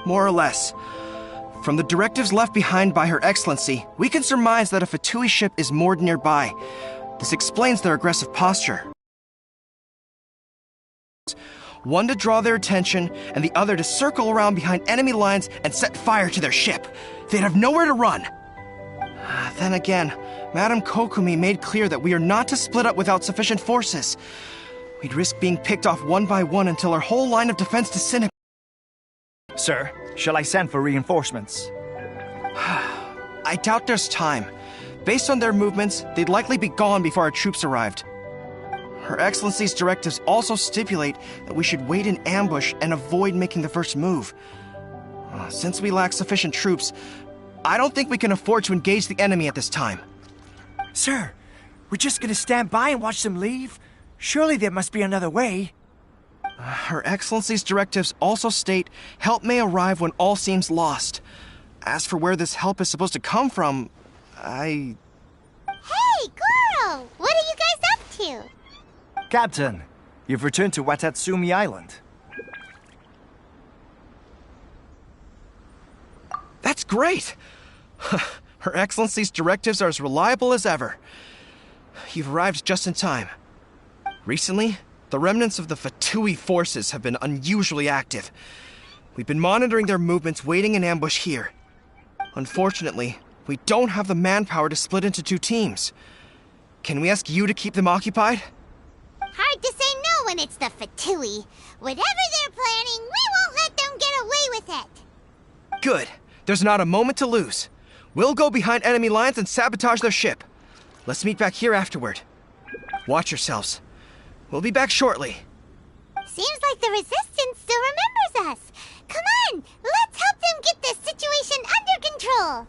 More or less. From the directives left behind by Her Excellency, we can surmise that a Fatui ship is moored nearby. This explains their aggressive posture. One to draw their attention, and the other to circle around behind enemy lines and set fire to their ship. They'd have nowhere to run. Then again, Madame Kokomi made clear that we are not to split up without sufficient forces. We'd risk being picked off one by one until our whole line of defense disintegrates. Sir, shall I send for reinforcements? I doubt there's time. Based on their movements, they'd likely be gone before our troops arrived. Her Excellency's directives also stipulate that we should wait in ambush and avoid making the first move. Since we lack sufficient troops, I don't think we can afford to engage the enemy at this time. Sir, we're just gonna stand by and watch them leave? Surely there must be another way. Her Excellency's directives also state help may arrive when all seems lost. As for where this help is supposed to come from, Hey, Goro! What are you guys up to? Captain, you've returned to Watatsumi Island. That's great! Her Excellency's directives are as reliable as ever. You've arrived just in time. Recently, the remnants of the Fatui forces have been unusually active. We've been monitoring their movements, waiting in ambush here. Unfortunately, we don't have the manpower to split into two teams. Can we ask you to keep them occupied? Hard to say no when it's the Fatui. Whatever they're planning, we won't let them get away with it. Good. There's not a moment to lose. We'll go behind enemy lines and sabotage their ship. Let's meet back here afterward. Watch yourselves. We'll be back shortly. Seems like the Resistance still remembers us. Come on, let's help them get this situation under control.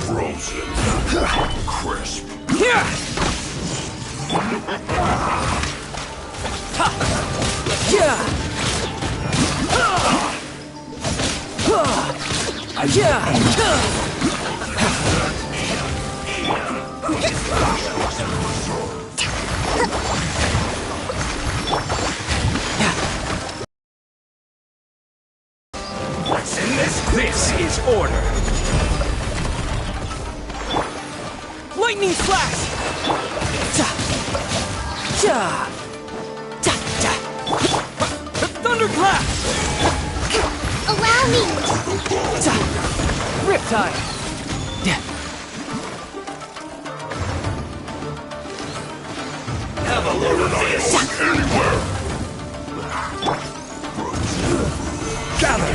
Frozen. Crisp. What's in this? This is order. Lightning flash! Thunderclap! Allow me! Riptide! Have a load of this. Anywhere. Gather.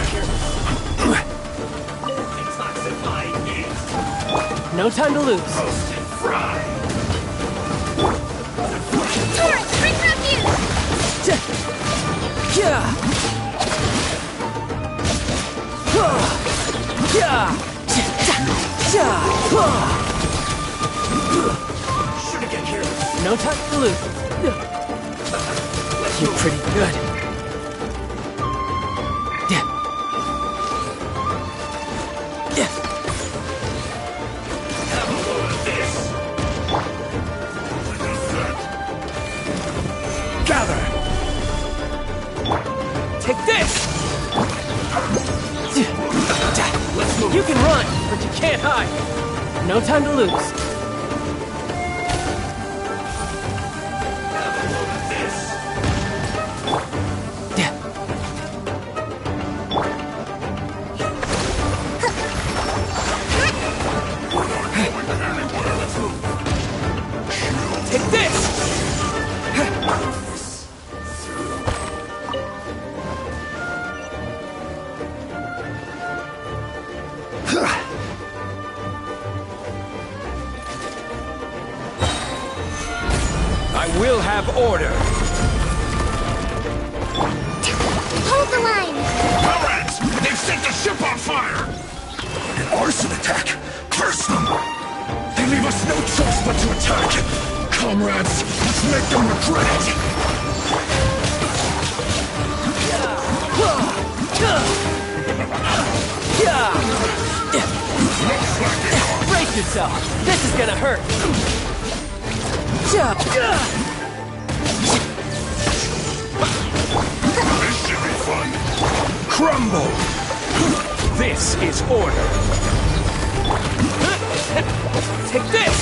No time to lose. Toast and fry. Torrent, bring refuse! Should've get here. No time to lose. You're pretty good. Have a load of this. Gather. Take this! Let's move. You can run, but you can't hide. No time to lose. Have a load of this. Take this! I will have order. Hold the line! Comrades! They've set the ship on fire! An arson attack! Curse them! They leave us no choice but to attack! Comrades, let's make them regret it! Brace yourself! This is gonna hurt! This should be fun! Crumble! This is order! Take this!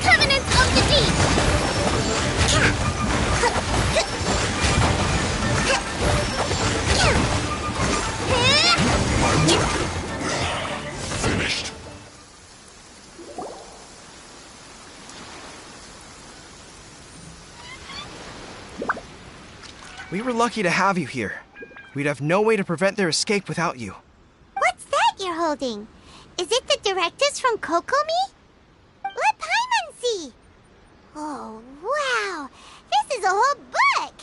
Covenants of the Deep! Finished. We were lucky to have you here. We'd have no way to prevent their escape without you. What's that you're holding? Is it the directives from Kokomi? Let Paimon see! Oh, wow! This is a whole book!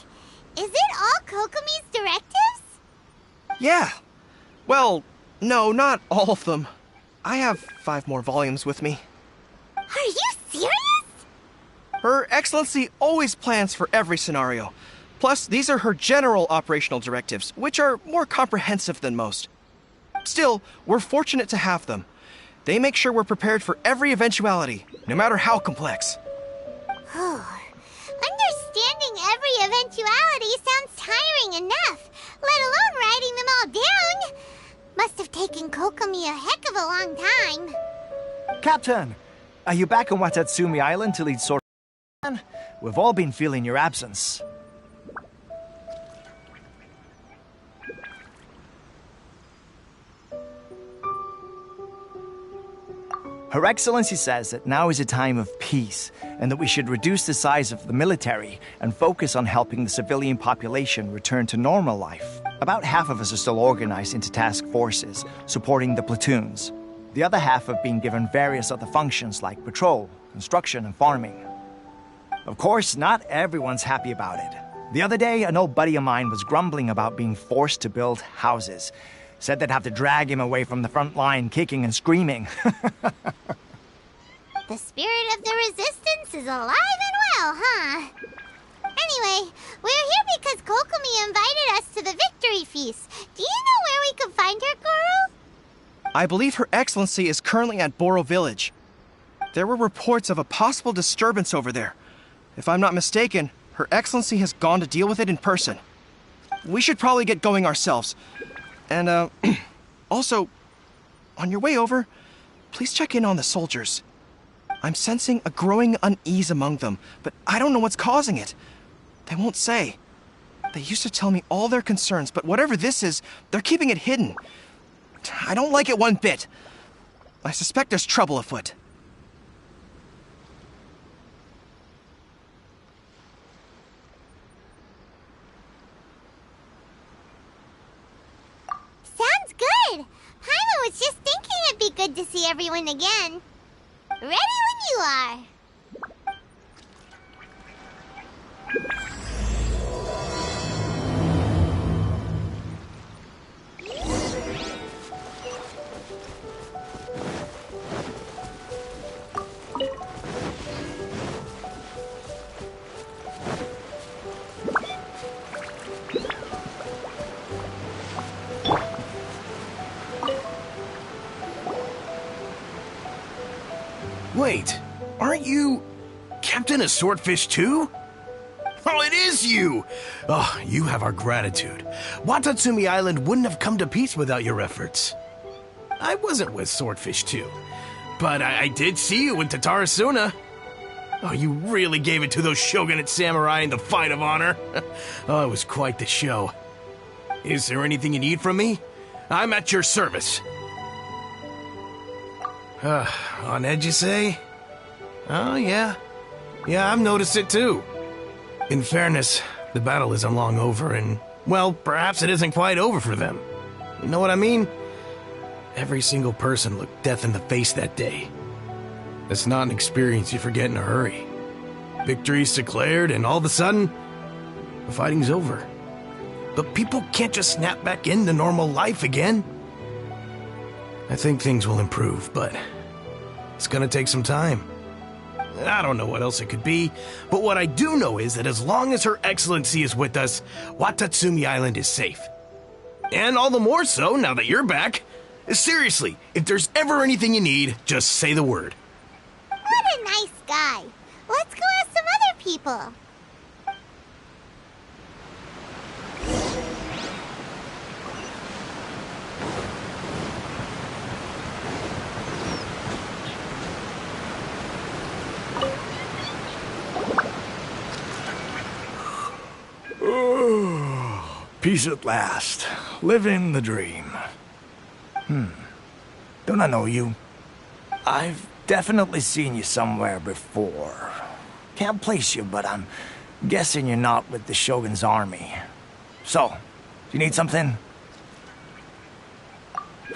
Is it all Kokomi's directives? Yeah. Well, no, not all of them. I have 5 more volumes with me. Are you serious? Her Excellency always plans for every scenario. Plus, these are her general operational directives, which are more comprehensive than most. Still, we're fortunate to have them. They make sure we're prepared for every eventuality, no matter how complex. Understanding every eventuality sounds tiring enough, let alone writing them all down. Must have taken Kokomi a heck of a long time. Captain, are you back on Watatsumi Island to lead Sword? We've all been feeling your absence. Her Excellency says that now is a time of peace, and that we should reduce the size of the military and focus on helping the civilian population return to normal life. About half of us are still organized into task forces, supporting the platoons. The other half have been given various other functions like patrol, construction, and farming. Of course, not everyone's happy about it. The other day, an old buddy of mine was grumbling about being forced to build houses. Said they'd have to drag him away from the front line, kicking and screaming. The spirit of the resistance is alive and well, huh? Anyway, we're here because Kokomi invited us to the victory feast. Do you know where we can find her, Guru? I believe Her Excellency is currently at Boro Village. There were reports of a possible disturbance over there. If I'm not mistaken, Her Excellency has gone to deal with it in person. We should probably get going ourselves. And, also, on your way over, please check in on the soldiers. I'm sensing a growing unease among them, but I don't know what's causing it. They won't say. They used to tell me all their concerns, but whatever this is, they're keeping it hidden. I don't like it one bit. I suspect there's trouble afoot. Sounds good. Paimon was just thinking it'd be good to see everyone again. Ready when you are. Wait, aren't you Captain of Swordfish too? Oh, it is you! Oh, you have our gratitude. Watatsumi Island wouldn't have come to peace without your efforts. I wasn't with Swordfish 2, but I did see you in Tatarasuna. Oh, you really gave it to those shogunate samurai in the fight of honor. Oh, it was quite the show. Is there anything you need from me? I'm at your service. On edge, you say? Oh, yeah. Yeah, I've noticed it too. In fairness, the battle isn't long over, and, well, perhaps it isn't quite over for them. You know what I mean? Every single person looked death in the face that day. That's not an experience you forget in a hurry. Victory's declared, and all of a sudden, the fighting's over. But people can't just snap back into normal life again. I think things will improve, but it's gonna take some time. I don't know what else it could be, but what I do know is that as long as Her Excellency is with us, Watatsumi Island is safe. And all the more so now that you're back. Seriously, if there's ever anything you need, just say the word. What a nice guy. Let's go ask some other people. Peace at last. Living the dream. Don't I know you? I've definitely seen you somewhere before. Can't place you, but I'm guessing you're not with the Shogun's army. So, do you need something?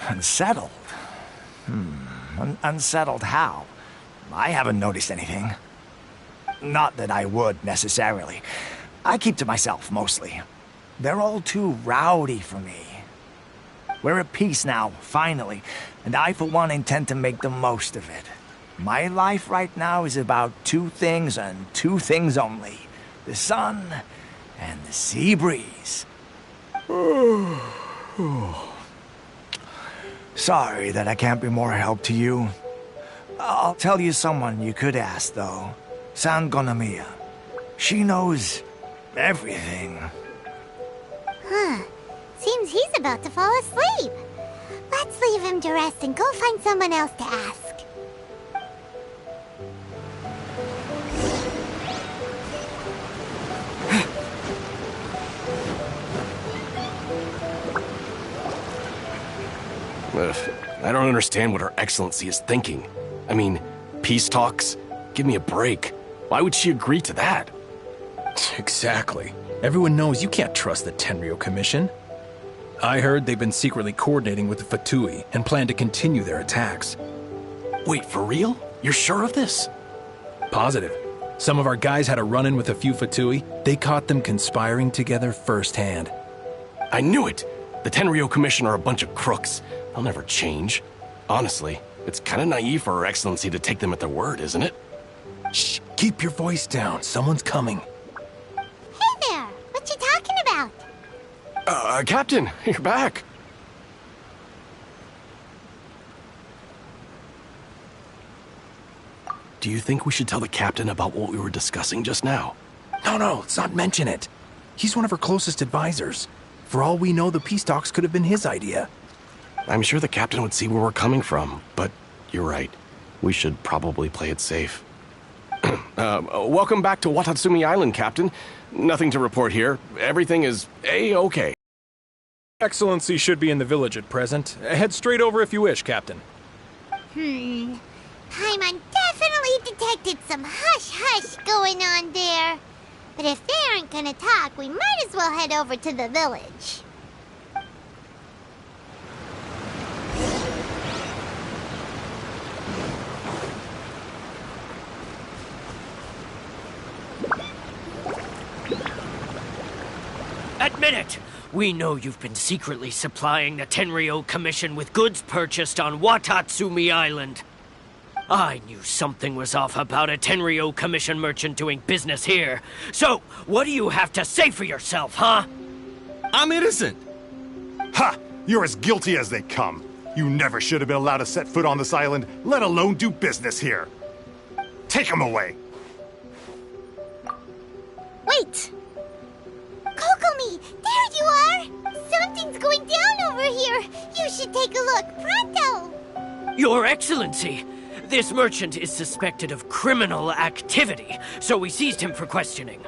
Unsettled? Unsettled how? I haven't noticed anything. Not that I would, necessarily. I keep to myself, mostly. They're all too rowdy for me. We're at peace now, finally, and I, for one, intend to make the most of it. My life right now is about two things and two things only. The sun and the sea breeze. Sorry that I can't be more help to you. I'll tell you someone you could ask, though. San Gonamiya. She knows everything. Seems he's about to fall asleep. Let's leave him to rest and go find someone else to ask. I don't understand what Her Excellency is thinking. I mean, peace talks? Give me a break. Why would she agree to that? Exactly. Everyone knows you can't trust the Tenryo Commission. I heard they've been secretly coordinating with the Fatui and plan to continue their attacks. Wait, for real? You're sure of this? Positive. Some of our guys had a run-in with a few Fatui. They caught them conspiring together firsthand. I knew it! The Tenryo Commission are a bunch of crooks. They'll never change. Honestly, it's kind of naive for Her Excellency to take them at their word, isn't it? Shh, keep your voice down. Someone's coming. Hey there! What you talking about? Captain, you're back. Do you think we should tell the captain about what we were discussing just now? No, let's not mention it. He's one of her closest advisors. For all we know, the peace talks could have been his idea. I'm sure the captain would see where we're coming from, but you're right. We should probably play it safe. Welcome back to Watatsumi Island, Captain. Nothing to report here. Everything is A-okay. Excellency should be in the village at present. Head straight over if you wish, Captain. Paimon definitely detected some hush-hush going on there. But if they aren't gonna talk, we might as well head over to the village. Admit it! We know you've been secretly supplying the Tenryo Commission with goods purchased on Watatsumi Island. I knew something was off about a Tenryo Commission merchant doing business here. So, what do you have to say for yourself, huh? I'm innocent! Ha! You're as guilty as they come. You never should have been allowed to set foot on this island, let alone do business here. Take him away! Wait! Kokomi, there you are! Something's going down over here! You should take a look, pronto! Your Excellency! This merchant is suspected of criminal activity, so we seized him for questioning.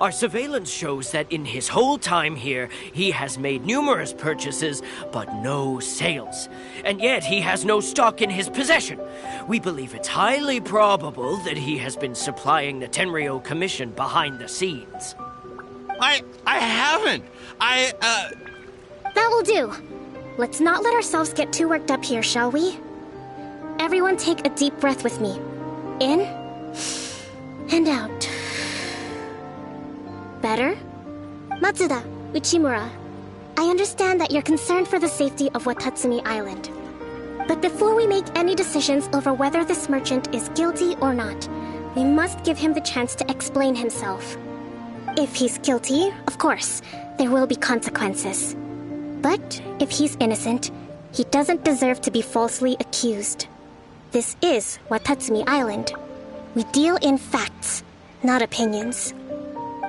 Our surveillance shows that in his whole time here, he has made numerous purchases, but no sales. And yet he has no stock in his possession. We believe it's highly probable that he has been supplying the Tenryo Commission behind the scenes. I haven't! That will do. Let's not let ourselves get too worked up here, shall we? Everyone take a deep breath with me. In and out. Better? Matsuda, Uchimura, I understand that you're concerned for the safety of Watatsumi Island. But before we make any decisions over whether this merchant is guilty or not, we must give him the chance to explain himself. If he's guilty, of course, there will be consequences. But if he's innocent, he doesn't deserve to be falsely accused. This is Watatsumi Island. We deal in facts, not opinions.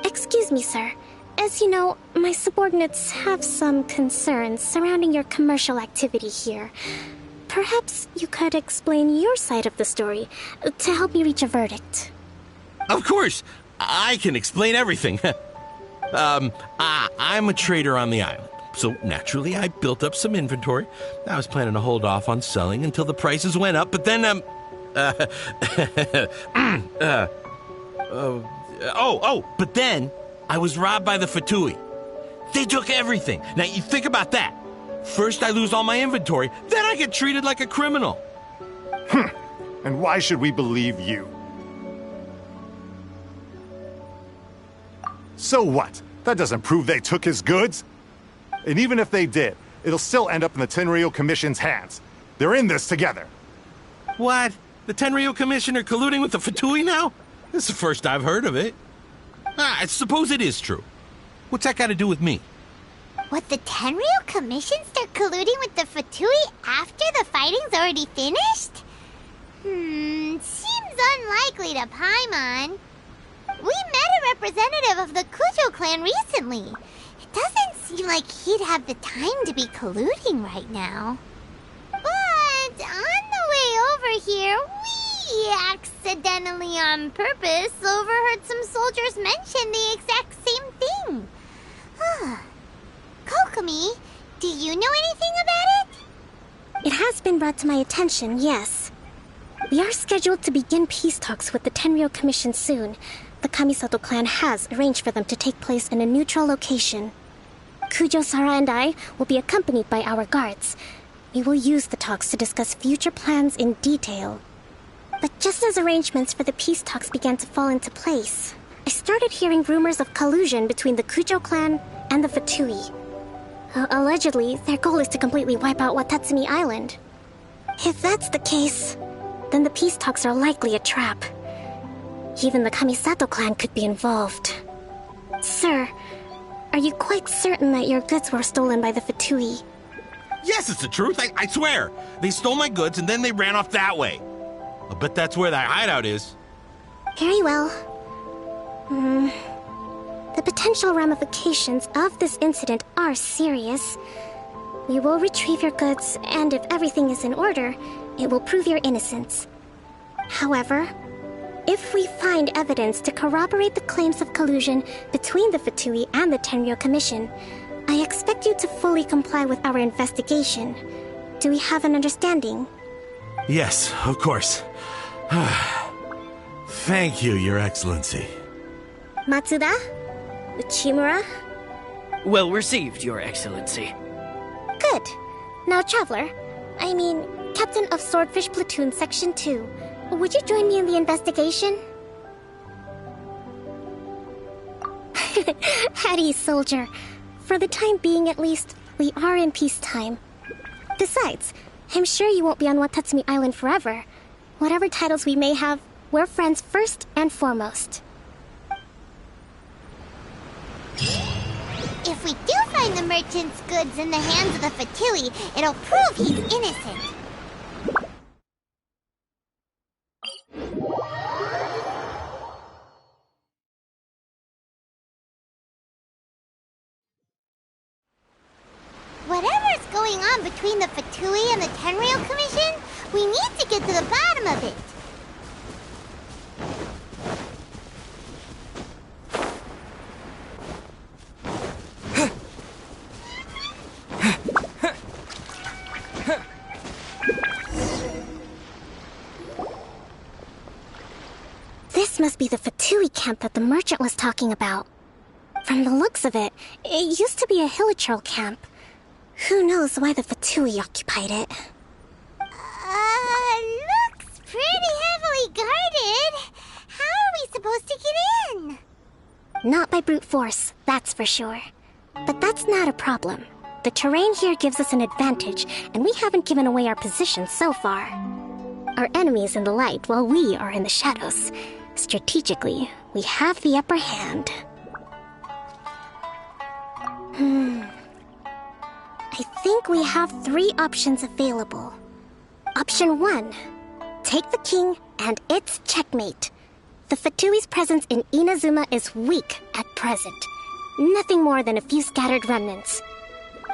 Excuse me, sir. As you know, my subordinates have some concerns surrounding your commercial activity here. Perhaps you could explain your side of the story to help me reach a verdict. Of course, I can explain everything. I'm a trader on the island, so naturally I built up some inventory. I was planning to hold off on selling until the prices went up, but then, but then I was robbed by the Fatui. They took everything. Now, you think about that. First I lose all my inventory, then I get treated like a criminal. And why should we believe you? So what? That doesn't prove they took his goods. And even if they did, it'll still end up in the Tenryo Commission's hands. They're in this together. What? The Tenryo Commission are colluding with the Fatui now? This is the first I've heard of it. I suppose it is true. What's that got to do with me? What, the Tenryo Commission start colluding with the Fatui after the fighting's already finished? Seems unlikely to Paimon. We met a representative of the Kujo clan recently. It doesn't seem like he'd have the time to be colluding right now. But on the way over here, we accidentally on purpose overheard some soldiers mention the exact same thing. Kokomi, do you know anything about it? It has been brought to my attention, yes. We are scheduled to begin peace talks with the Tenryo Commission soon. The Kamisato clan has arranged for them to take place in a neutral location. Kujo-Sara and I will be accompanied by our guards. We will use the talks to discuss future plans in detail. But just as arrangements for the peace talks began to fall into place, I started hearing rumors of collusion between the Kujo clan and the Fatui. Allegedly, their goal is to completely wipe out Watatsumi Island. If that's the case, then the peace talks are likely a trap. Even the Kamisato clan could be involved. Sir, are you quite certain that your goods were stolen by the Fatui? Yes, it's the truth. I swear. They stole my goods and then they ran off that way. I bet that's where that hideout is. Very well. The potential ramifications of this incident are serious. We will retrieve your goods, and if everything is in order, it will prove your innocence. However, if we find evidence to corroborate the claims of collusion between the Fatui and the Tenryo Commission, I expect you to fully comply with our investigation. Do we have an understanding? Yes, of course. Thank you, Your Excellency. Matsuda? Uchimura? Well received, Your Excellency. Good. Now, Traveler, Captain of Swordfish Platoon Section 2, would you join me in the investigation? At ease, soldier. For the time being, at least, we are in peacetime. Besides, I'm sure you won't be on Watatsumi Island forever. Whatever titles we may have, we're friends first and foremost. If we do find the merchant's goods in the hands of the Fatui, it'll prove he's innocent. Whatever's going on between the Fatui and the Tenryo Commission, we need to get to the bottom of it. This must be the Fatui camp that the merchant was talking about. From the looks of it, it used to be a hilichurl camp. Who knows why the Fatui occupied it? Looks pretty heavily guarded. How are we supposed to get in? Not by brute force, that's for sure. But that's not a problem. The terrain here gives us an advantage, and we haven't given away our position so far. Our enemy is in the light while we are in the shadows. Strategically, we have the upper hand. I think we have 3 options available. Option 1. Take the king, and it's checkmate. The Fatui's presence in Inazuma is weak at present. Nothing more than a few scattered remnants.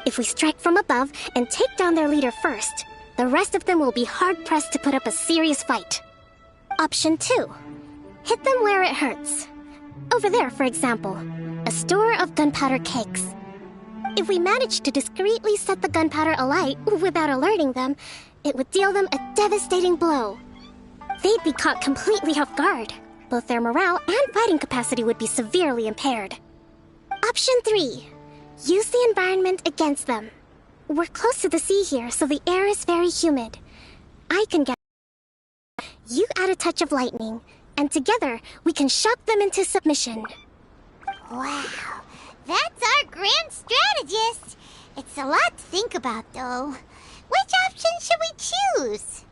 If we strike from above and take down their leader first, the rest of them will be hard-pressed to put up a serious fight. Option 2. Hit them where it hurts. Over there, for example, a store of gunpowder cakes. If we manage to discreetly set the gunpowder alight without alerting them, it would deal them a devastating blow. They'd be caught completely off guard. Both their morale and fighting capacity would be severely impaired. Option 3. Use the environment against them. We're close to the sea here, so the air is very humid. I can get... You add a touch of lightning, and together we can shock them into submission. Wow, that's our grand strategist. It's a lot to think about, though. Which option should we choose?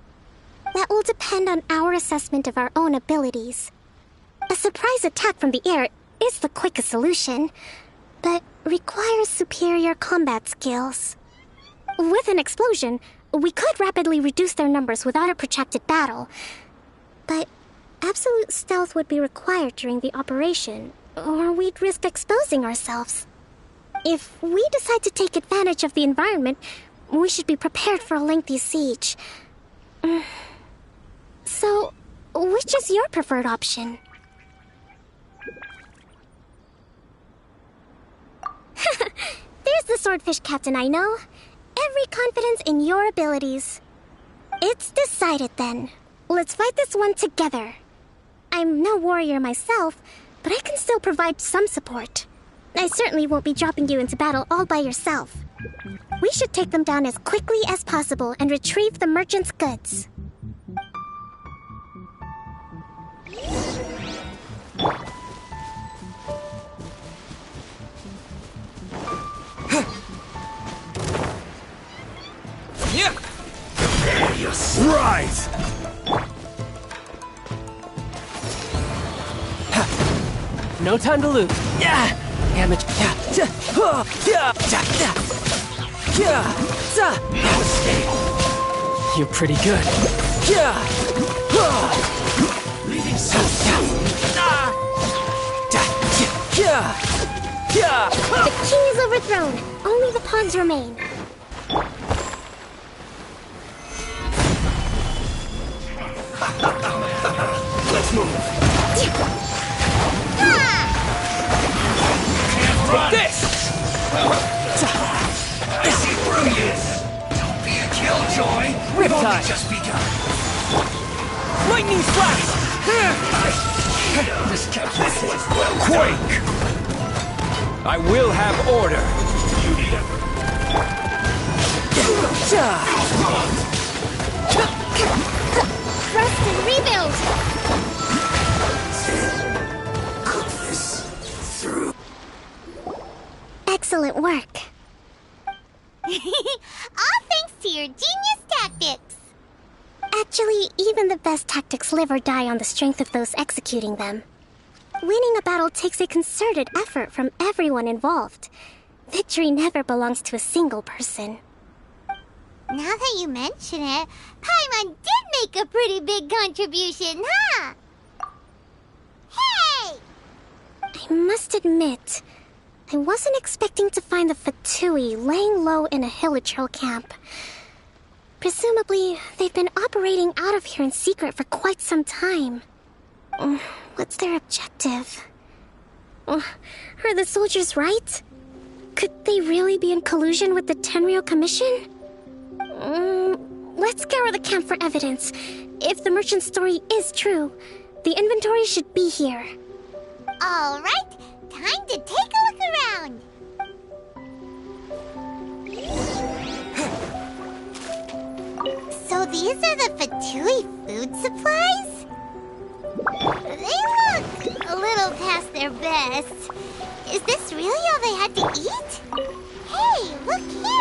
That will depend on our assessment of our own abilities. A surprise attack from the air is the quickest solution, but requires superior combat skills. With an explosion, we could rapidly reduce their numbers without a protracted battle, but absolute stealth would be required during the operation, or we'd risk exposing ourselves. If we decide to take advantage of the environment, we should be prepared for a lengthy siege. So, which is your preferred option? There's the swordfish captain I know. Every confidence in your abilities. It's decided then. Let's fight this one together. I'm no warrior myself, but I can still provide some support. I certainly won't be dropping you into battle all by yourself. We should take them down as quickly as possible and retrieve the merchant's goods. Right! No time to lose. Amateur. You're pretty good. The king is overthrown. Only the pawns remain. Let's move. Take this! I see through you. Don't be a killjoy. Riptide. Just begun. Lightning flash! This was well Quake! I will have order. Thrust and rebuild! Put this through. Excellent work. All thanks to your genius tactics! Actually, even the best tactics live or die on the strength of those executing them. Winning a battle takes a concerted effort from everyone involved. Victory never belongs to a single person. Now that you mention it, Paimon did make a pretty big contribution, huh? Hey! I must admit, I wasn't expecting to find the Fatui laying low in a Hilichurl camp. Presumably, they've been operating out of here in secret for quite some time. What's their objective? Are the soldiers right? Could they really be in collusion with the Tenryou Commission? Let's scour the camp for evidence. If the merchant's story is true, the inventory should be here. All right, time to take a look around. So these are the Fatui food supplies? They look a little past their best. Is this really all they had to eat? Hey, look here!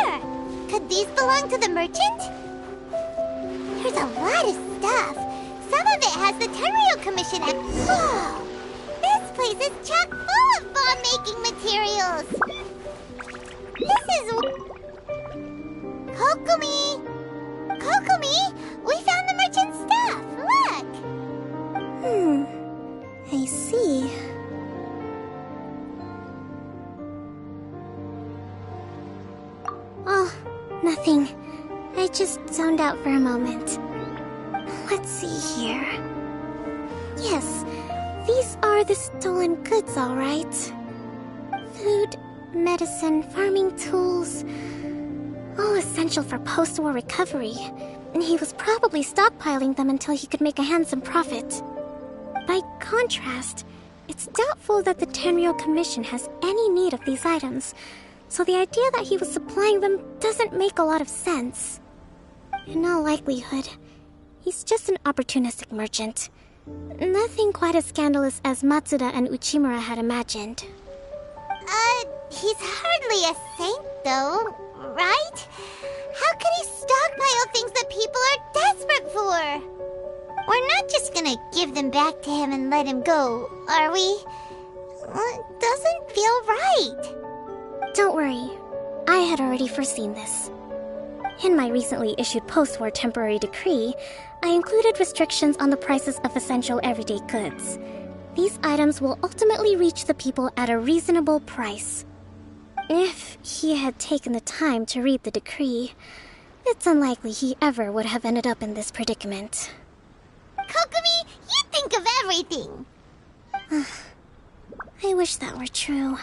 these belong to the merchant? There's a lot of stuff. Some of it has the Tenryo Commission at... Whoa! This place is chock full of bomb-making materials. This is... Kokomi! Kokomi! We found the merchant's stuff! Look! I see. Oh, nothing. I just zoned out for a moment. Let's see here. Yes, these are the stolen goods, all right. Food, medicine, farming tools, all essential for post-war recovery. And he was probably stockpiling them until he could make a handsome profit. By contrast, it's doubtful that the Tenryo Commission has any need of these items, so the idea that he was supplying them doesn't make a lot of sense. In all likelihood, he's just an opportunistic merchant. Nothing quite as scandalous as Matsuda and Uchimura had imagined. He's hardly a saint, though, right? How could he stockpile things that people are desperate for? We're not just gonna give them back to him and let him go, are we? It doesn't feel right. Don't worry. I had already foreseen this. In my recently issued post-war temporary decree, I included restrictions on the prices of essential everyday goods. These items will ultimately reach the people at a reasonable price. If he had taken the time to read the decree, it's unlikely he ever would have ended up in this predicament. Kokomi, you think of everything! I wish that were true.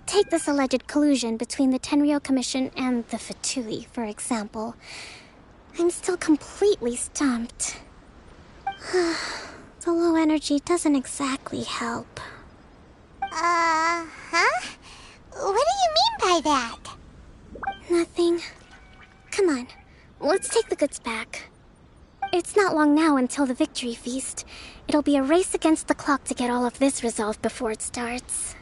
Take this alleged collusion between the Tenryo Commission and the Fatui, for example. I'm still completely stumped. The low energy doesn't exactly help. Huh? What do you mean by that? Nothing. Come on, let's take the goods back. It's not long now until the victory feast. It'll be a race against the clock to get all of this resolved before it starts.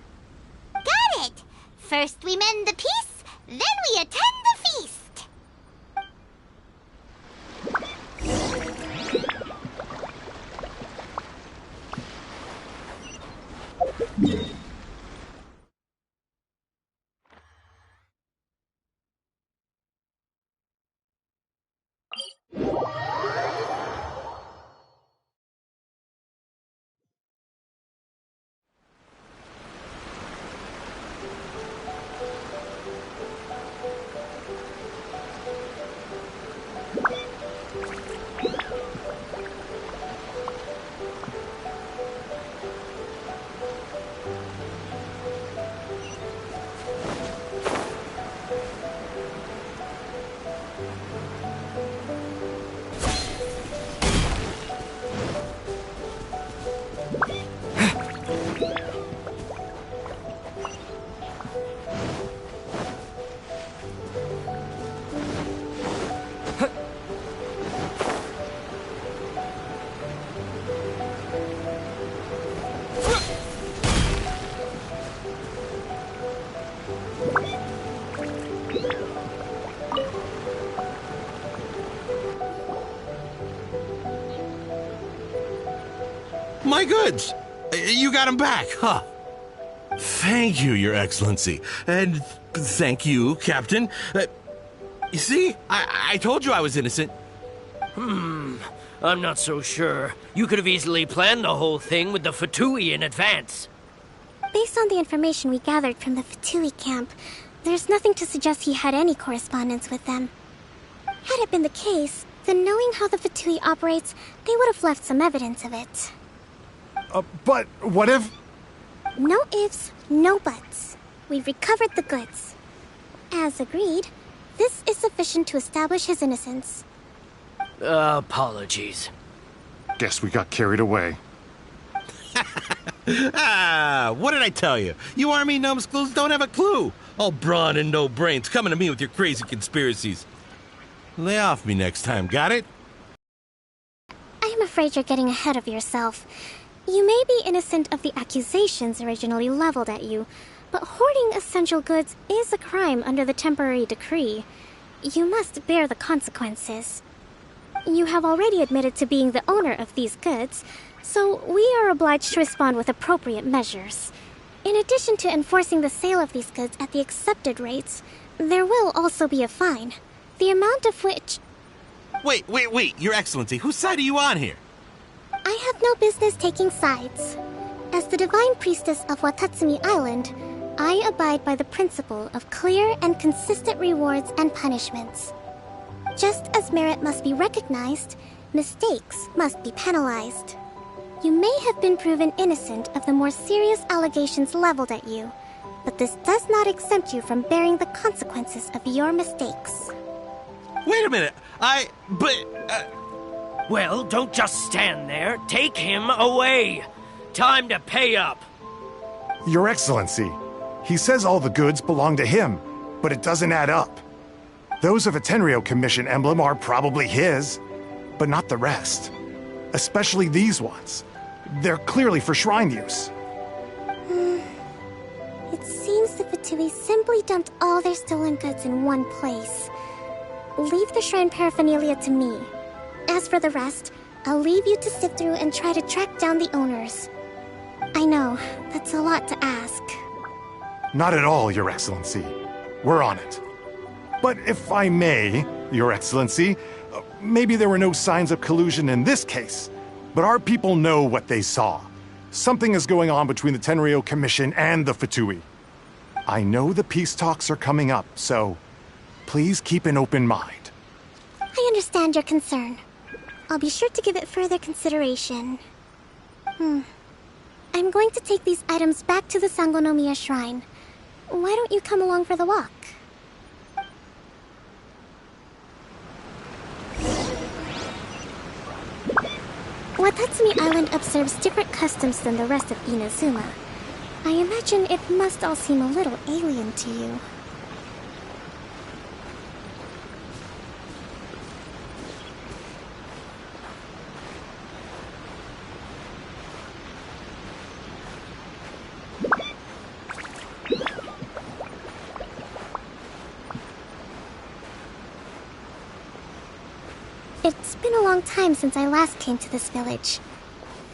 Got it! First we mend the peace, then we attend the feast! My goods! You got them back, huh? Thank you, Your Excellency. And thank you, Captain. You see, I told you I was innocent. I'm not so sure. You could have easily planned the whole thing with the Fatui in advance. Based on the information we gathered from the Fatui camp, there's nothing to suggest he had any correspondence with them. Had it been the case, then knowing how the Fatui operates, they would have left some evidence of it. But what if... No ifs, no buts. We've recovered the goods. As agreed, this is sufficient to establish his innocence. Apologies. Guess we got carried away. What did I tell you? You army numbskulls don't have a clue. All brawn and no brains coming to me with your crazy conspiracies. Lay off me next time, got it? I'm afraid you're getting ahead of yourself. You may be innocent of the accusations originally leveled at you, but hoarding essential goods is a crime under the temporary decree. you must bear the consequences. You have already admitted to being the owner of these goods, so we are obliged to respond with appropriate measures. In addition to enforcing the sale of these goods at the accepted rates, there will also be a fine, the amount of which... Wait, Your Excellency, whose side are you on here? I have no business taking sides. As the Divine Priestess of Watatsumi Island, I abide by the principle of clear and consistent rewards and punishments. Just as merit must be recognized, mistakes must be penalized. You may have been proven innocent of the more serious allegations leveled at you, but this does not exempt you from bearing the consequences of your mistakes. Wait a minute, Well, don't just stand there. Take him away. Time to pay up. Your Excellency, he says all the goods belong to him, but it doesn't add up. Those of a Tenryo Commission emblem are probably his, but not the rest. Especially these ones. They're clearly for shrine use. It seems the Fatui simply dumped all their stolen goods in one place. Leave the shrine paraphernalia to me. As for the rest, I'll leave you to sift through and try to track down the owners. I know, that's a lot to ask. Not at all, Your Excellency. We're on it. But if I may, Your Excellency, maybe there were no signs of collusion in this case, but our people know what they saw. Something is going on between the Tenryo Commission and the Fatui. I know the peace talks are coming up, so please keep an open mind. I understand your concern. I'll be sure to give it further consideration. I'm going to take these items back to the Sangonomiya Shrine. Why don't you come along for the walk? Watatsumi Island observes different customs than the rest of Inazuma. I imagine it must all seem a little alien to you. It's been a long time since I last came to this village.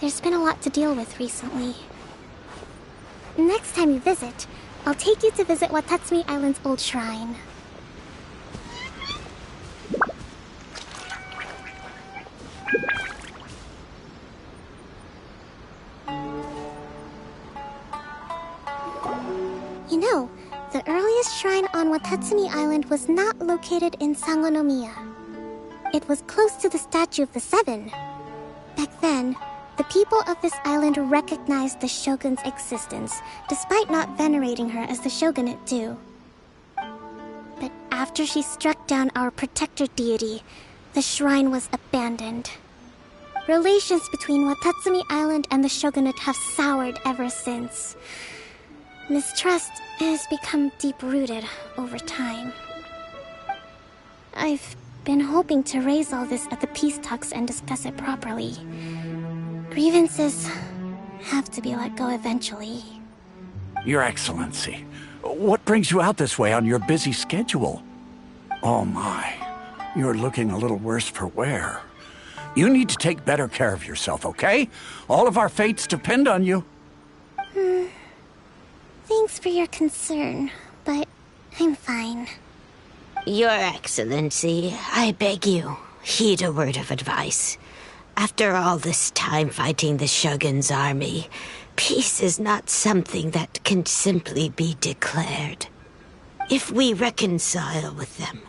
There's been a lot to deal with recently. Next time you visit, I'll take you to visit Watatsumi Island's old shrine. You know, the earliest shrine on Watatsumi Island was not located in Sangonomiya. It was close to the Statue of the Seven. Back then, the people of this island recognized the shogun's existence, despite not venerating her as the shogunate do. But after she struck down our protector deity, the shrine was abandoned. Relations between Watatsumi Island and the shogunate have soured ever since. Mistrust has become deep-rooted over time. I've been hoping to raise all this at the peace talks and discuss it properly. Grievances have to be let go eventually. Your Excellency, what brings you out this way on your busy schedule? Oh my, you're looking a little worse for wear. You need to take better care of yourself, okay? All of our fates depend on you. Thanks for your concern, but I'm fine. Your Excellency, I beg you, heed a word of advice. After all this time fighting the Shogun's army, peace is not something that can simply be declared. If we reconcile with them,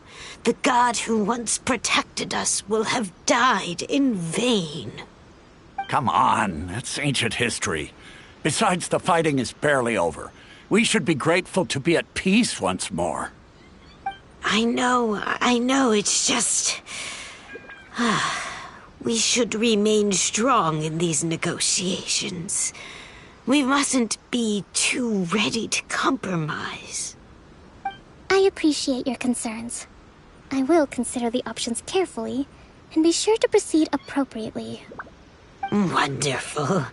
the god who once protected us will have died in vain. Come on, that's ancient history. Besides, the fighting is barely over. We should be grateful to be at peace once more. I know, it's just... we should remain strong in these negotiations. We mustn't be too ready to compromise. I appreciate your concerns. I will consider the options carefully, and be sure to proceed appropriately. Wonderful.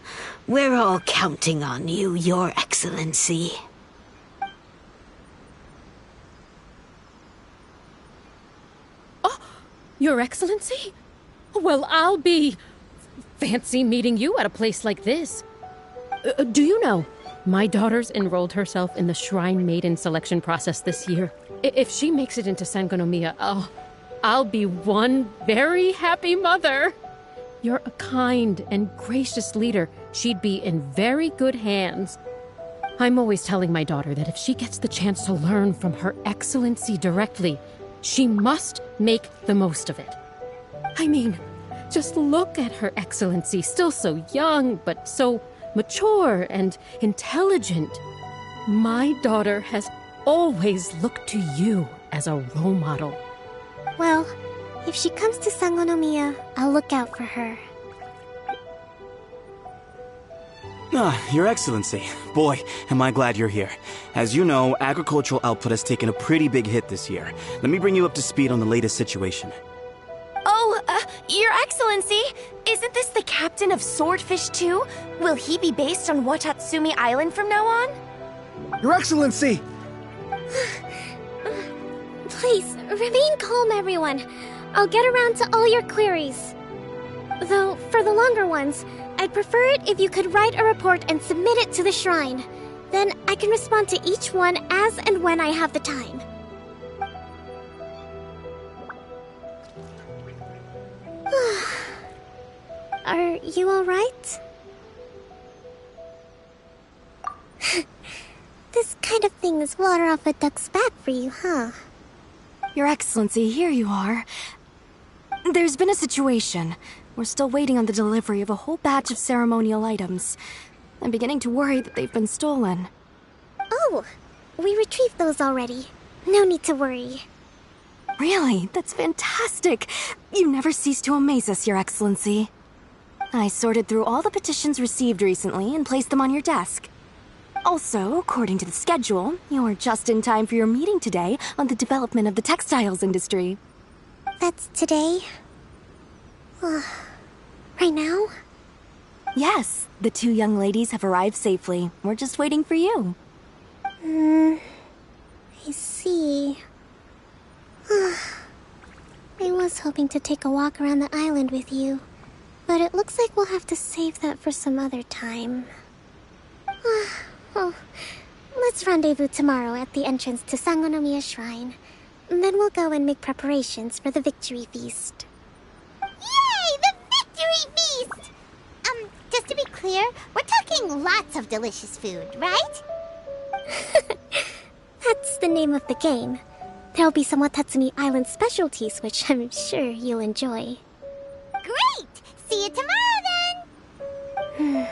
We're all counting on you, Your Excellency. Your Excellency? Well, I'll be... fancy meeting you at a place like this. Do you know, my daughter's enrolled herself in the Shrine Maiden selection process this year. If she makes it into Sangonomiya, I'll be one very happy mother. You're a kind and gracious leader. She'd be in very good hands. I'm always telling my daughter that if she gets the chance to learn from Her Excellency directly, she must make the most of it. I mean, just look at Her Excellency, still so young, but so mature and intelligent. My daughter has always looked to you as a role model. Well, if she comes to Sangonomiya, I'll look out for her. Your Excellency. Boy, am I glad you're here. As you know, agricultural output has taken a pretty big hit this year. Let me bring you up to speed on the latest situation. Oh, Your Excellency, isn't this the captain of Swordfish 2? Will he be based on Watatsumi Island from now on? Your Excellency! Please, remain calm, everyone. I'll get around to all your queries. Though, for the longer ones, I'd prefer it if you could write a report and submit it to the shrine. Then I can respond to each one as and when I have the time. Are you alright? This kind of thing is water off a duck's back for you, huh? Your Excellency, here you are. There's been a situation. We're still waiting on the delivery of a whole batch of ceremonial items. I'm beginning to worry that they've been stolen. Oh, we retrieved those already. No need to worry. Really? That's fantastic. You never cease to amaze us, Your Excellency. I sorted through all the petitions received recently and placed them on your desk. Also, according to the schedule, you're just in time for your meeting today on the development of the textiles industry. That's today? Right now? Yes, the two young ladies have arrived safely. We're just waiting for you. I see. I was hoping to take a walk around the island with you, but it looks like we'll have to save that for some other time. Well, let's rendezvous tomorrow at the entrance to Sangonomiya Shrine. Then we'll go and make preparations for the victory feast. Yay! The victory feast! Just to be clear, we're talking lots of delicious food, right? That's the name of the game. There'll be some Watatsumi Island specialties, which I'm sure you'll enjoy. Great! See you tomorrow, then!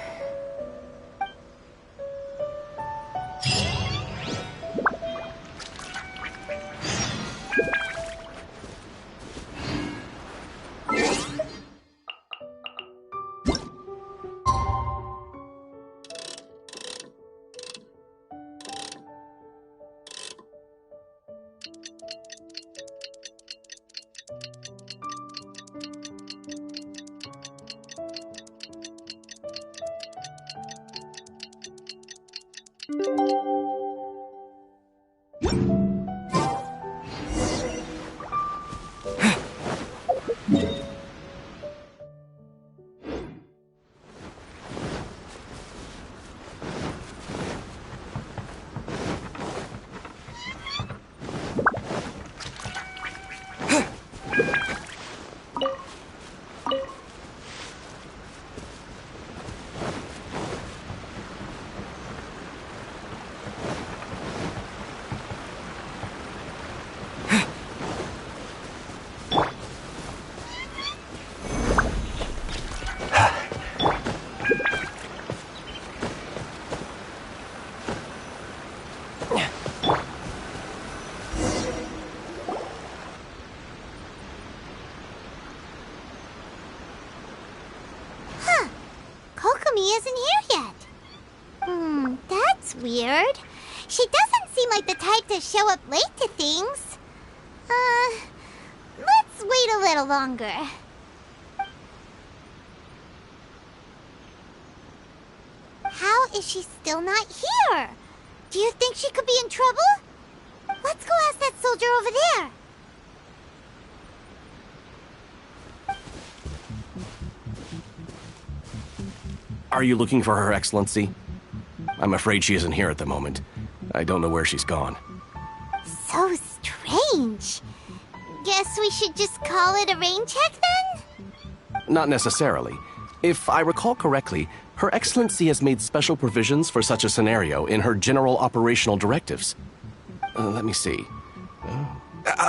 Kokomi isn't here yet. That's weird. She doesn't seem like the type to show up late to things. Let's wait a little longer. How is she still not here? Do you think she could be in trouble? Let's go ask that soldier over there. Are you looking for Her Excellency? I'm afraid she isn't here at the moment. I don't know where she's gone. So strange. Guess we should just call it a rain check then? Not necessarily. If I recall correctly, Her Excellency has made special provisions for such a scenario in her general operational directives. Let me see.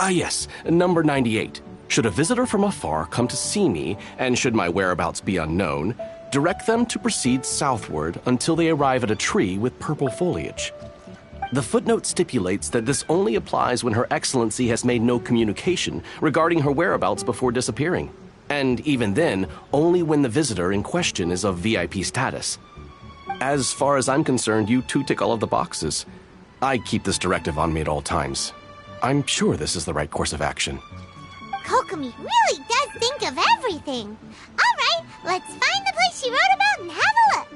Yes, number 98. Should a visitor from afar come to see me, and should my whereabouts be unknown, direct them to proceed southward until they arrive at a tree with purple foliage. The footnote stipulates that this only applies when Her Excellency has made no communication regarding her whereabouts before disappearing. And even then, only when the visitor in question is of VIP status. As far as I'm concerned, you two tick all of the boxes. I keep this directive on me at all times. I'm sure this is the right course of action. Kokomi really does think of everything. All right, let's find the place she wrote about and have a look.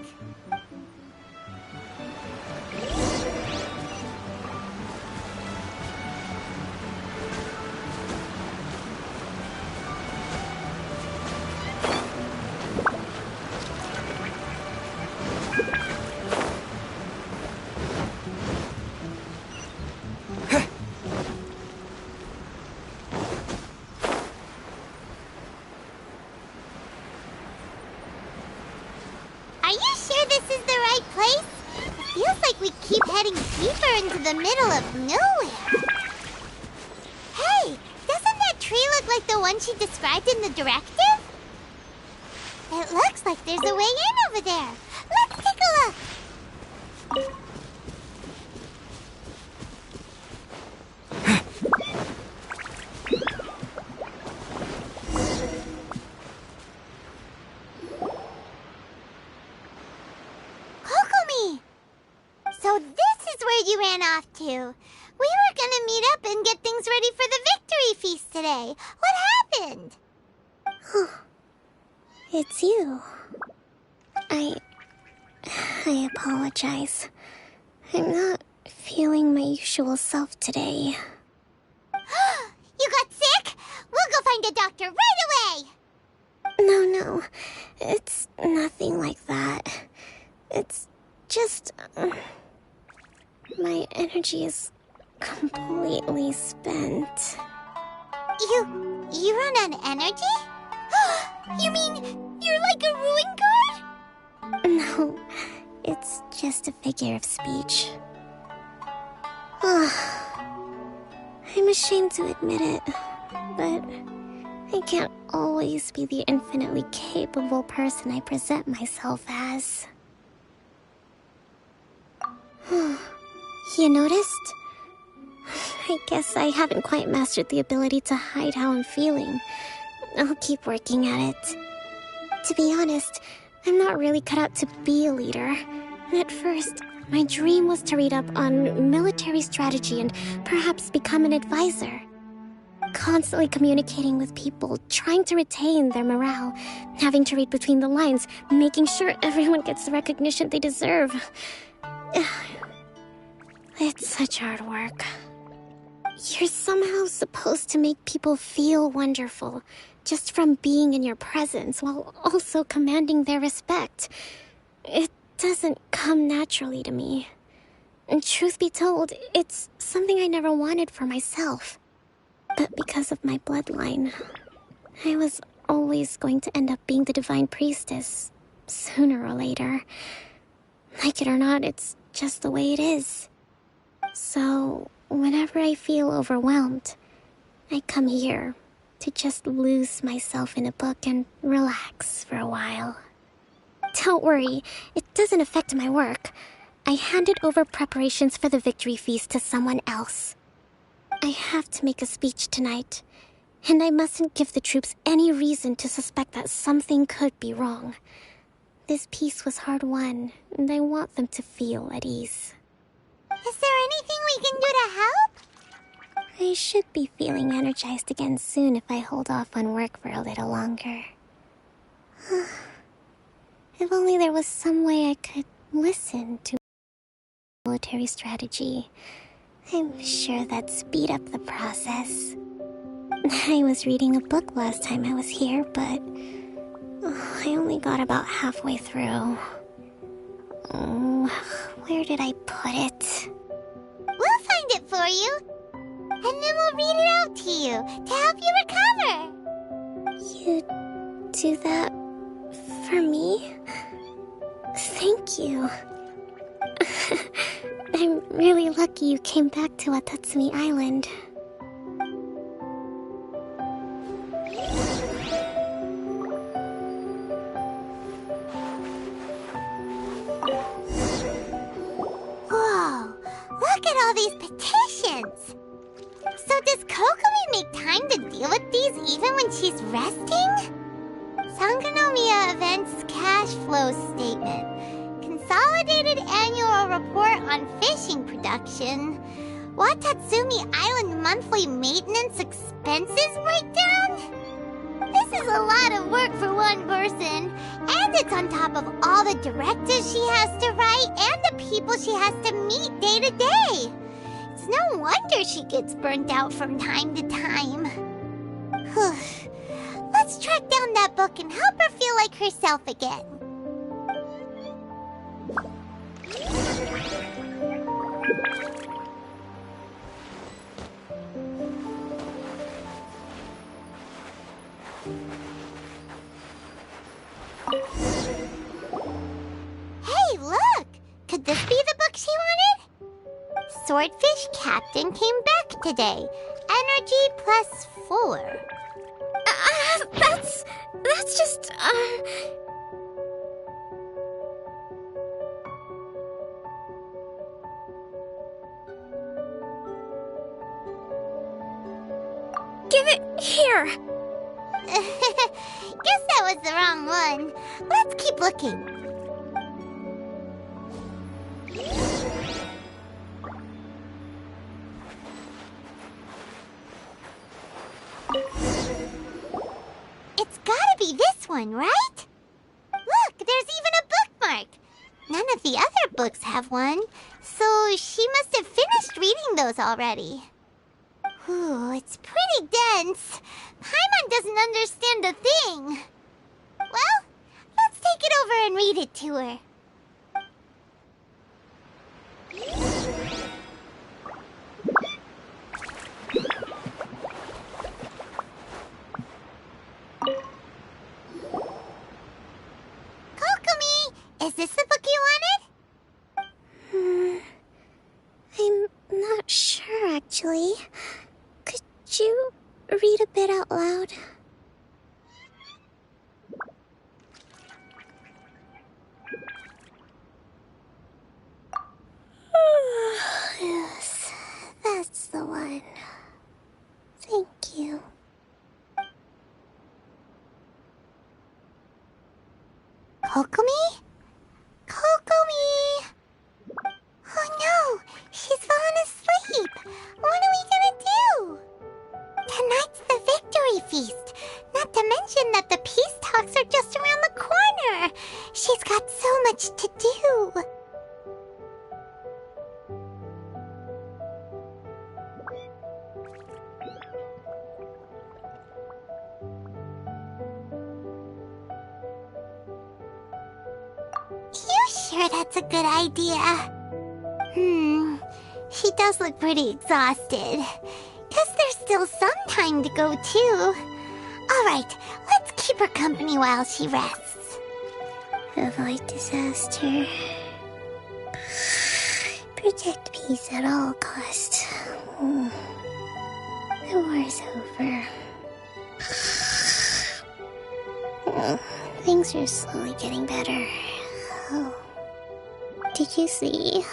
Are you sure this is the right place? It feels like we keep heading deeper into the middle of nowhere. Hey, doesn't that tree look like the one she described in the directive? It looks like there's a way in over there. Let's take a look. Kokomi! So this is where you ran off to. We were gonna meet up and get things ready for the victory feast today. What happened? It's you. I apologize. I'm not feeling my usual self today. You got sick? We'll go find a doctor right away! No. It's nothing like that. It's just... my energy is completely spent. You run on energy? You mean you're like a ruin guard? No, it's just a figure of speech. I'm ashamed to admit it, but I can't always be the infinitely capable person I present myself as. You noticed? I guess I haven't quite mastered the ability to hide how I'm feeling. I'll keep working at it. To be honest, I'm not really cut out to be a leader. At first, my dream was to read up on military strategy and perhaps become an advisor. Constantly communicating with people, trying to retain their morale, having to read between the lines, making sure everyone gets the recognition they deserve. It's such hard work. You're somehow supposed to make people feel wonderful, just from being in your presence, while also commanding their respect. It doesn't come naturally to me. And truth be told, it's something I never wanted for myself. But because of my bloodline, I was always going to end up being the divine priestess, sooner or later. Like it or not, it's just the way it is. So, whenever I feel overwhelmed, I come here to just lose myself in a book and relax for a while. Don't worry, it doesn't affect my work. I handed over preparations for the victory feast to someone else. I have to make a speech tonight, and I mustn't give the troops any reason to suspect that something could be wrong. This peace was hard won, and I want them to feel at ease. Is there anything we can do to help? I should be feeling energized again soon if I hold off on work for a little longer. If only there was some way I could listen to military strategy. I'm sure that'd speed up the process. I was reading a book last time I was here, but I only got about halfway through. Where did I put it? We'll find it for you. And then we'll read it out to you to help you recover. You do that for me? Thank you. I'm really lucky you came back to Watatsumi Island. Whoa, look at all these petitions. So does Kokomi make time to deal with these even when she's resting? Sangonomiya Events Cash Flow Statement. Consolidated Annual Report on Fishing Production. Watatsumi Island Monthly Maintenance Expenses Breakdown? This is a lot of work for one person. And it's on top of all the directives she has to write and the people she has to meet day to day. It's no wonder she gets burnt out from time to time. Let's track down that book and help her feel like herself again. Hey, look! Could this be the book she wanted? Swordfish Captain came back today. Energy +4. That's just, Give it here! Guess that was the wrong one. Let's keep looking. It's gotta be this one, right? Look, there's even a bookmark. None of the other books have one, so she must have finished reading those already. Ooh, it's pretty dense. Paimon doesn't understand a thing. Well, let's take it over and read it to her. Kokomi, is this the book you wanted? I'm not sure, actually. Could you read a bit out loud? Yes, that's the one. Thank you. Kokomi? Kokomi! Oh no, she's fallen asleep. What are we gonna do? Tonight's the victory feast. Not to mention that the peace talks are just around the corner. She's got so much to do. You sure that's a good idea? She does look pretty exhausted. Guess there's still some time to go, too. Alright, let's keep her company while she rests. Avoid disaster. Protect peace at all costs. The war's over. Things are slowly getting better. Oh. Did you see?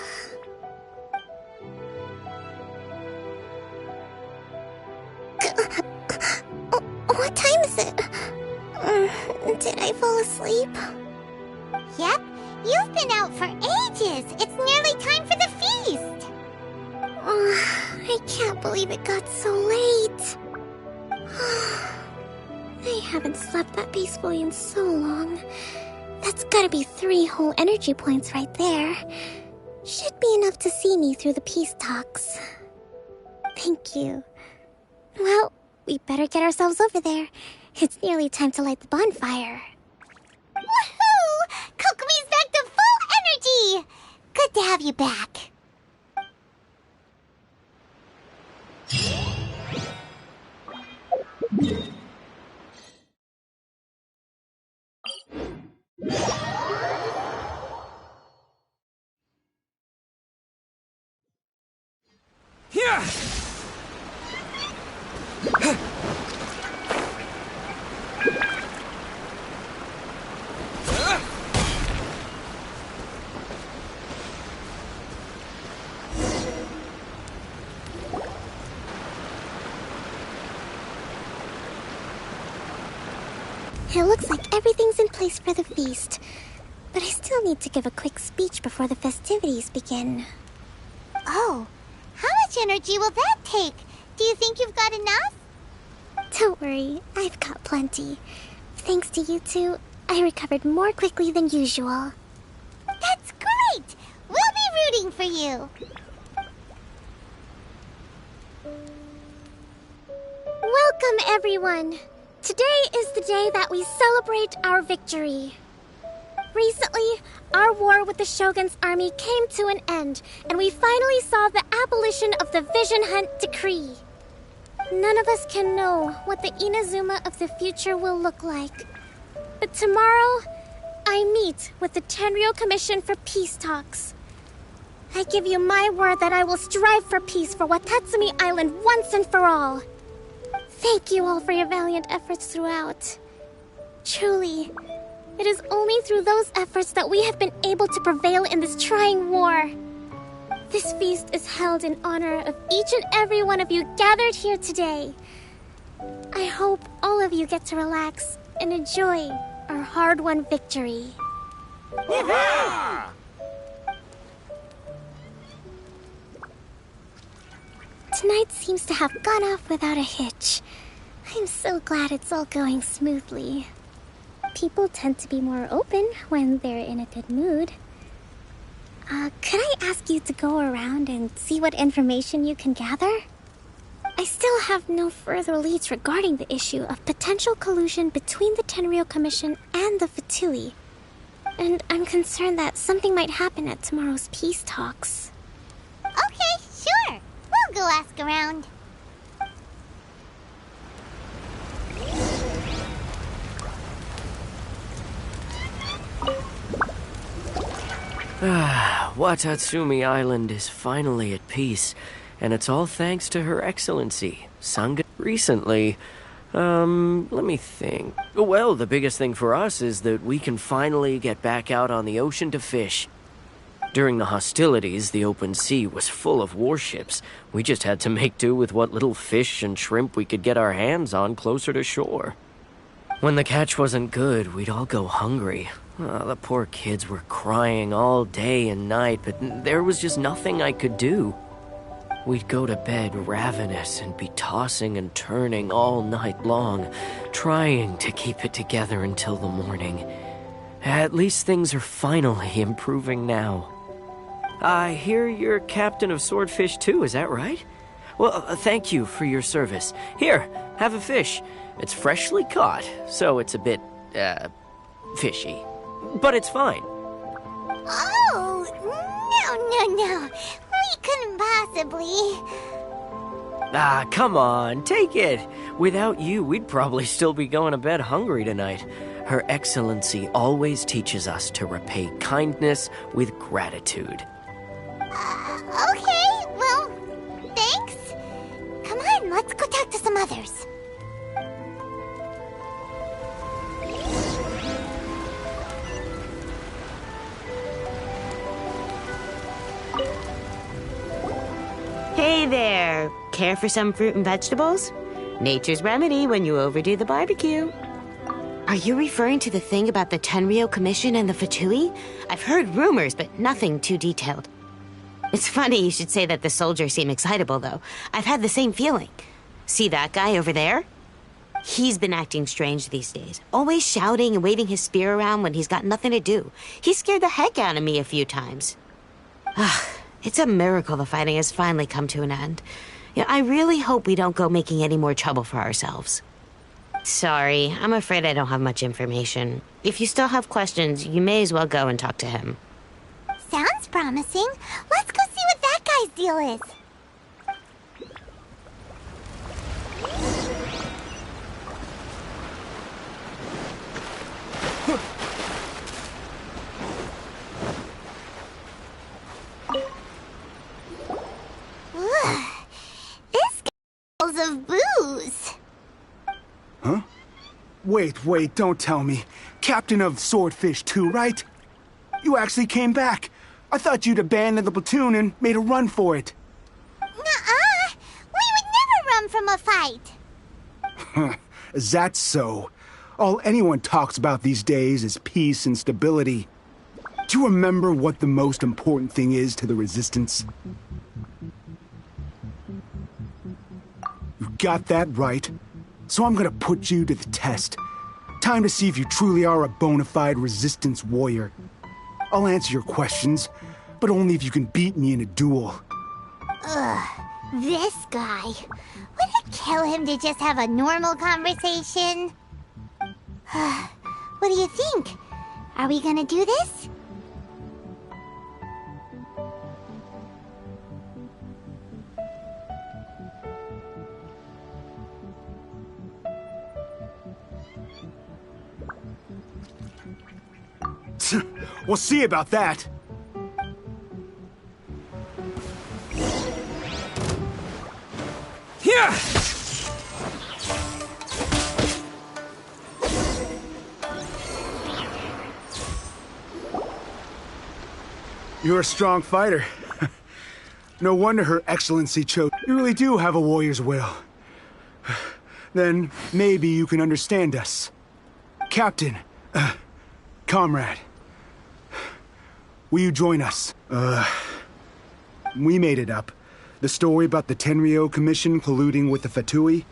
What time is it? Did I fall asleep? Yep, you've been out for ages. It's nearly time for the feast. I can't believe it got so late. I haven't slept that peacefully in so long. That's gotta be 3 whole energy points right there. Should be enough to see me through the peace talks. Thank you. Well, we better get ourselves over there. It's nearly time to light the bonfire. Woohoo! Kokomi's back to full energy! you back. It looks like everything's in place for the feast. But I still need to give a quick speech before the festivities begin. Oh, how much energy will that take? Do you think you've got enough? Don't worry, I've got plenty. Thanks to you two, I recovered more quickly than usual. That's great! We'll be rooting for you. Welcome, everyone. Today is the day that we celebrate our victory. Recently, our war with the Shogun's army came to an end, and we finally saw the abolition of the Vision Hunt Decree. None of us can know what the Inazuma of the future will look like. But tomorrow, I meet with the Tenryou Commission for peace talks. I give you my word that I will strive for peace for Watatsumi Island once and for all. Thank you all for your valiant efforts throughout. Truly, it is only through those efforts that we have been able to prevail in this trying war. This feast is held in honor of each and every one of you gathered here today. I hope all of you get to relax and enjoy our hard-won victory. Tonight seems to have gone off without a hitch. I'm so glad it's all going smoothly. People tend to be more open when they're in a good mood. Could I ask you to go around and see what information you can gather? I still have no further leads regarding the issue of potential collusion between the Tenryou Commission and the Fatui. And I'm concerned that something might happen at tomorrow's peace talks. Okay, sure. We'll go ask around. Watatsumi Island is finally at peace, and it's all thanks to Her Excellency, Sangha. Recently, let me think. Well, the biggest thing for us is that we can finally get back out on the ocean to fish. During the hostilities, the open sea was full of warships. We just had to make do with what little fish and shrimp we could get our hands on closer to shore. When the catch wasn't good, we'd all go hungry. The poor kids were crying all day and night, but there was just nothing I could do. We'd go to bed ravenous and be tossing and turning all night long, trying to keep it together until the morning. At least things are finally improving now. I hear you're captain of Swordfish too, is that right? Well, thank you for your service. Here, have a fish. It's freshly caught, so it's a bit, fishy. But it's fine. Oh, no. We couldn't possibly. Come on, take it. Without you, we'd probably still be going to bed hungry tonight. Her Excellency always teaches us to repay kindness with gratitude. Okay, well, thanks. Come on, let's go talk to some others. Hey there! Care for some fruit and vegetables? Nature's remedy when you overdo the barbecue. Are you referring to the thing about the Tenryou Commission and the Fatui? I've heard rumors, but nothing too detailed. It's funny you should say that the soldiers seem excitable, though. I've had the same feeling. See that guy over there? He's been acting strange these days. Always shouting and waving his spear around when he's got nothing to do. He scared the heck out of me a few times. It's a miracle the fighting has finally come to an end. Yeah, I really hope we don't go making any more trouble for ourselves. Sorry, I'm afraid I don't have much information. If you still have questions, you may as well go and talk to him. Sounds That's promising. Let's go see what that guy's deal is. This guy's full of booze. Huh? Wait, don't tell me. Captain of Swordfish 2, right? You actually came back. I thought you'd abandoned the platoon and made a run for it. Nuh-uh. We would never run from a fight. Is that so? All anyone talks about these days is peace and stability. Do you remember what the most important thing is to the Resistance? You got that right. So I'm gonna put you to the test. Time to see if you truly are a bona fide Resistance warrior. I'll answer your questions, but only if you can beat me in a duel. Ugh, this guy. Would it kill him to just have a normal conversation? What do you think? Are we gonna do this? We'll see about that. Yeah! You're a strong fighter. No wonder Her Excellency chose. You really do have a warrior's will. Then maybe you can understand us. Captain, comrade, will you join us? We made it up. The story about the Tenryo Commission colluding with the Fatui,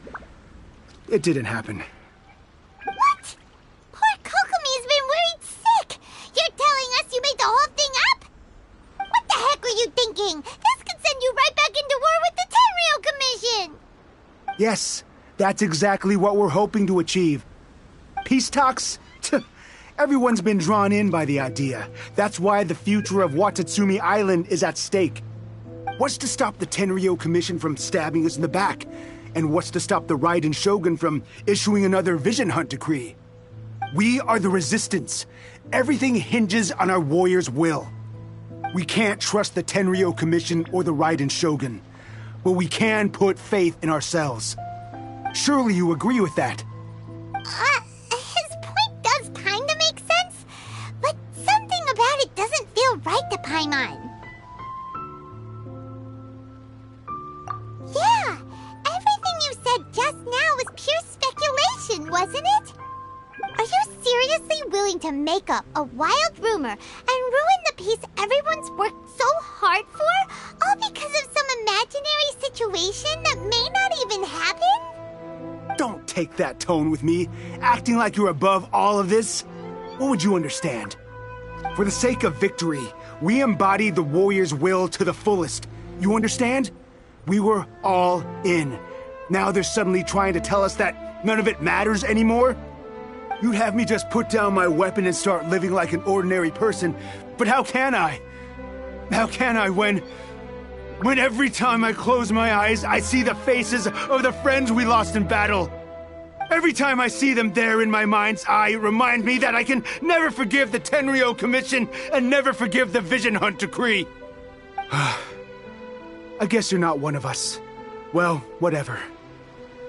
it didn't happen. What? Poor Kokomi's been worried sick. You're telling us you made the whole thing up? What the heck were you thinking? This could send you right back into war with the Tenryo Commission. Yes, that's exactly what we're hoping to achieve. Peace talks? Everyone's been drawn in by the idea. That's why the future of Watatsumi Island is at stake. What's to stop the Tenryo Commission from stabbing us in the back? And what's to stop the Raiden Shogun from issuing another Vision Hunt decree? We are the Resistance. Everything hinges on our warrior's will. We can't trust the Tenryo Commission or the Raiden Shogun, but we can put faith in ourselves. Surely you agree with that? His point does kinda make sense, but something about it doesn't feel right to Paimon. Yeah, everything you said just now was pure speculation, wasn't it? Are you seriously willing to make up a wild rumor and ruin the peace everyone's worked so hard for, all because of some imaginary situation that may not even happen? Don't take that tone with me, acting like you're above all of this. What would you understand? For the sake of victory, we embodied the warrior's will to the fullest. You understand? We were all in. Now they're suddenly trying to tell us that none of it matters anymore? You'd have me just put down my weapon and start living like an ordinary person, but how can I? How can I when every time I close my eyes, I see the faces of the friends we lost in battle? Every time I see them there in my mind's eye, it reminds me that I can never forgive the Tenryo Commission and never forgive the Vision Hunt decree. I guess you're not one of us. Well, whatever.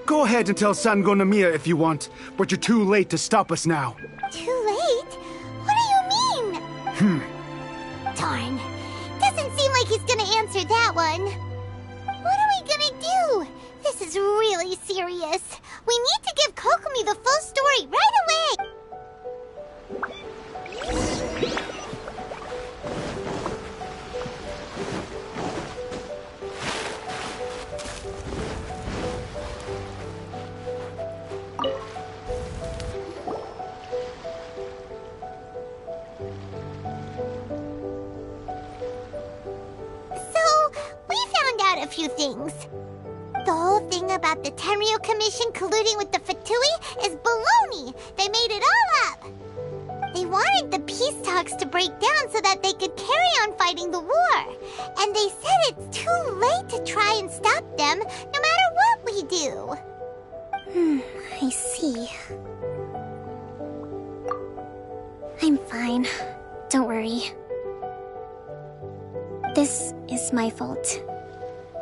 Go ahead and tell Sango Nomiya if you want, but you're too late to stop us now. Too late? What do you mean? Darn. Doesn't seem like he's gonna answer that one. What are we gonna do? This is really serious. We need to give Kokomi the full story right away. A few things. The whole thing about the Tenryo Commission colluding with the Fatui is baloney. They made it all up. They wanted the peace talks to break down so that they could carry on fighting the war. And they said it's too late to try and stop them, no matter what we do. I see. I'm fine. Don't worry. This is my fault.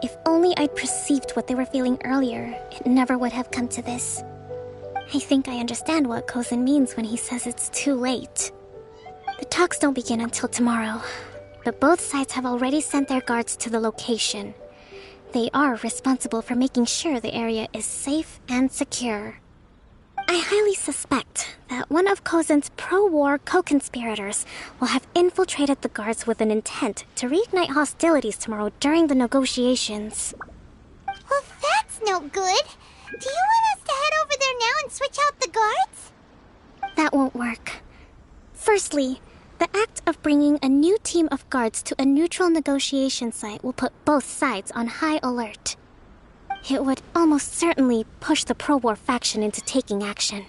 If only I'd perceived what they were feeling earlier, it never would have come to this. I think I understand what Kozan means when he says it's too late. The talks don't begin until tomorrow, but both sides have already sent their guards to the location. They are responsible for making sure the area is safe and secure. I highly suspect that one of Kozan's pro-war co-conspirators will have infiltrated the guards with an intent to reignite hostilities tomorrow during the negotiations. Well, that's no good. Do you want us to head over there now and switch out the guards? That won't work. Firstly, the act of bringing a new team of guards to a neutral negotiation site will put both sides on high alert. It would almost certainly push the pro-war faction into taking action.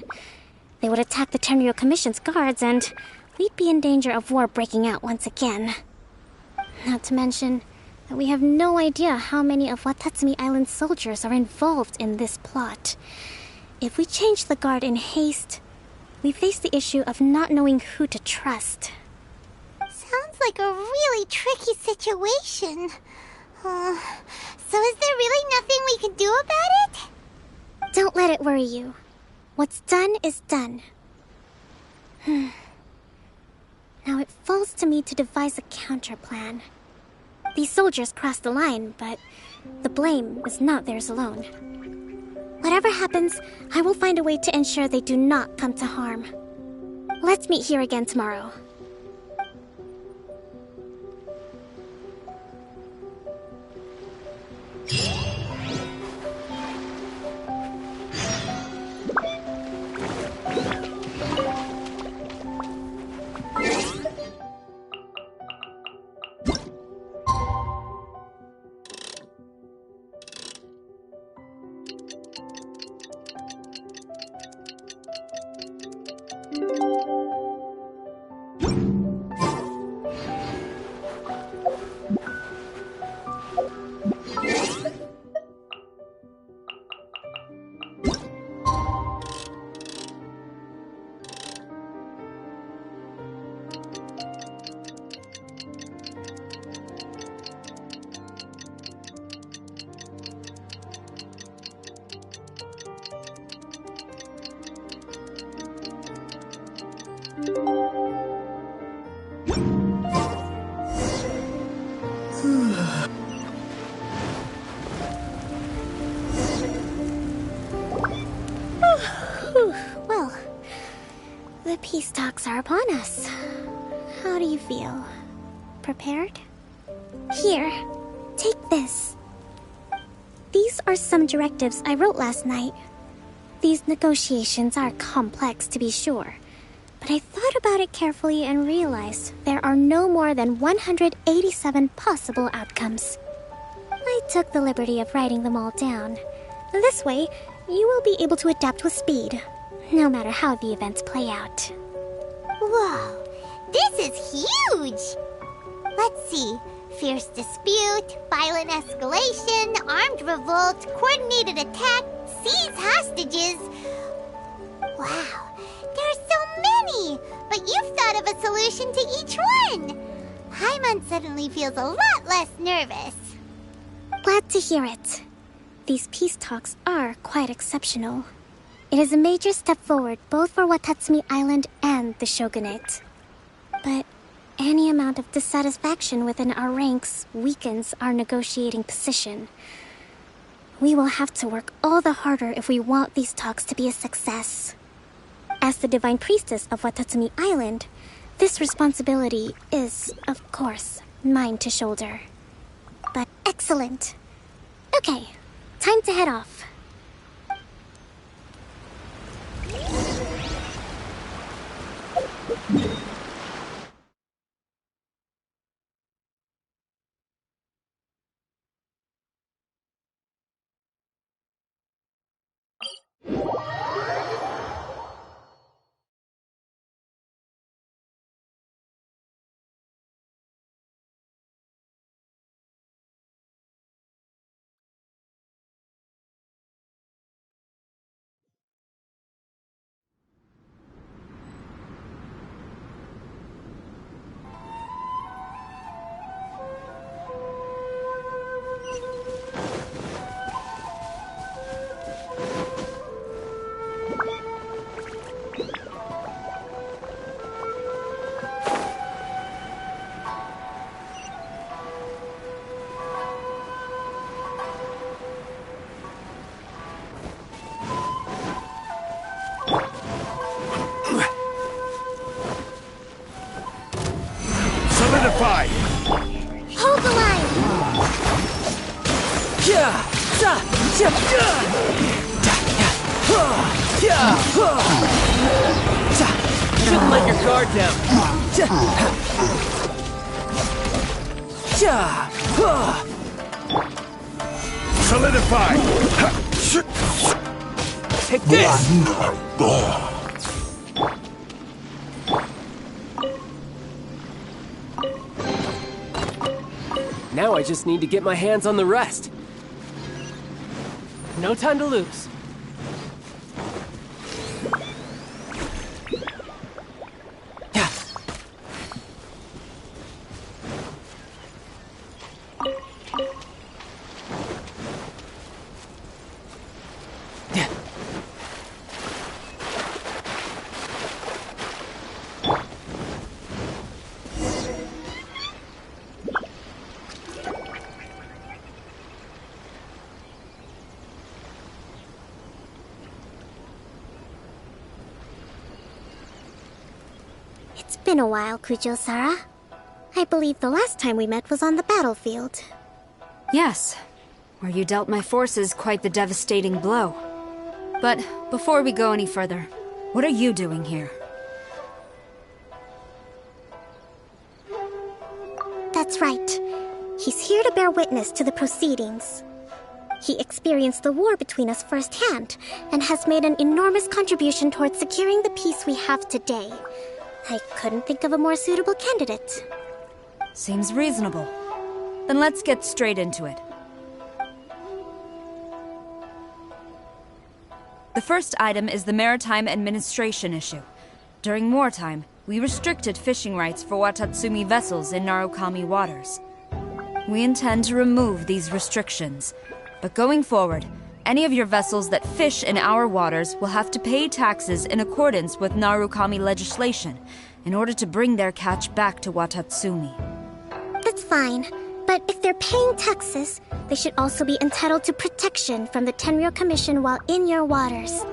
They would attack the Tenryo Commission's guards, and we'd be in danger of war breaking out once again. Not to mention that we have no idea how many of Watatsumi Island's soldiers are involved in this plot. If we change the guard in haste, we face the issue of not knowing who to trust. Sounds like a really tricky situation. So is there really nothing we can do about it? Don't let it worry you. What's done is done. Now it falls to me to devise a counterplan. These soldiers crossed the line, but the blame is not theirs alone. Whatever happens, I will find a way to ensure they do not come to harm. Let's meet here again tomorrow. Well, the peace talks are upon us. How do you feel? Prepared? Here, take this. These are some directives I wrote last night. These negotiations are complex, to be sure, but I thought about it carefully and realized there are no more than 187 possible outcomes. I took the liberty of writing them all down. This way, you will be able to adapt with speed, no matter how the events play out. Whoa, this is huge! Let's see. Fierce dispute, violent escalation, armed revolt, coordinated attack, seize hostages. Wow, there are so many! But you've thought of a solution to each one! Paimon suddenly feels a lot less nervous. Glad to hear it. These peace talks are quite exceptional. It is a major step forward both for Watatsumi Island and the Shogunate. But any amount of dissatisfaction within our ranks weakens our negotiating position. We will have to work all the harder if we want these talks to be a success. As the Divine Priestess of Watatsumi Island, this responsibility is, of course, mine to shoulder. But excellent. Okay, time to head off. Solidify! Hold the line! Shouldn't let your guard down. Solidify! Take this! Now I just need to get my hands on the rest. No time to lose. It's been a while, Kujo-Sara. I believe the last time we met was on the battlefield. Yes, where you dealt my forces quite the devastating blow. But before we go any further, what are you doing here? That's right. He's here to bear witness to the proceedings. He experienced the war between us firsthand, and has made an enormous contribution towards securing the peace we have today. I couldn't think of a more suitable candidate. Seems reasonable. Then let's get straight into it. The first item is the Maritime Administration issue. During wartime, we restricted fishing rights for Watatsumi vessels in Narukami waters. We intend to remove these restrictions, but going forward, any of your vessels that fish in our waters will have to pay taxes in accordance with Narukami legislation in order to bring their catch back to Watatsumi. That's fine, but if they're paying taxes, they should also be entitled to protection from the Tenryou Commission while in your waters.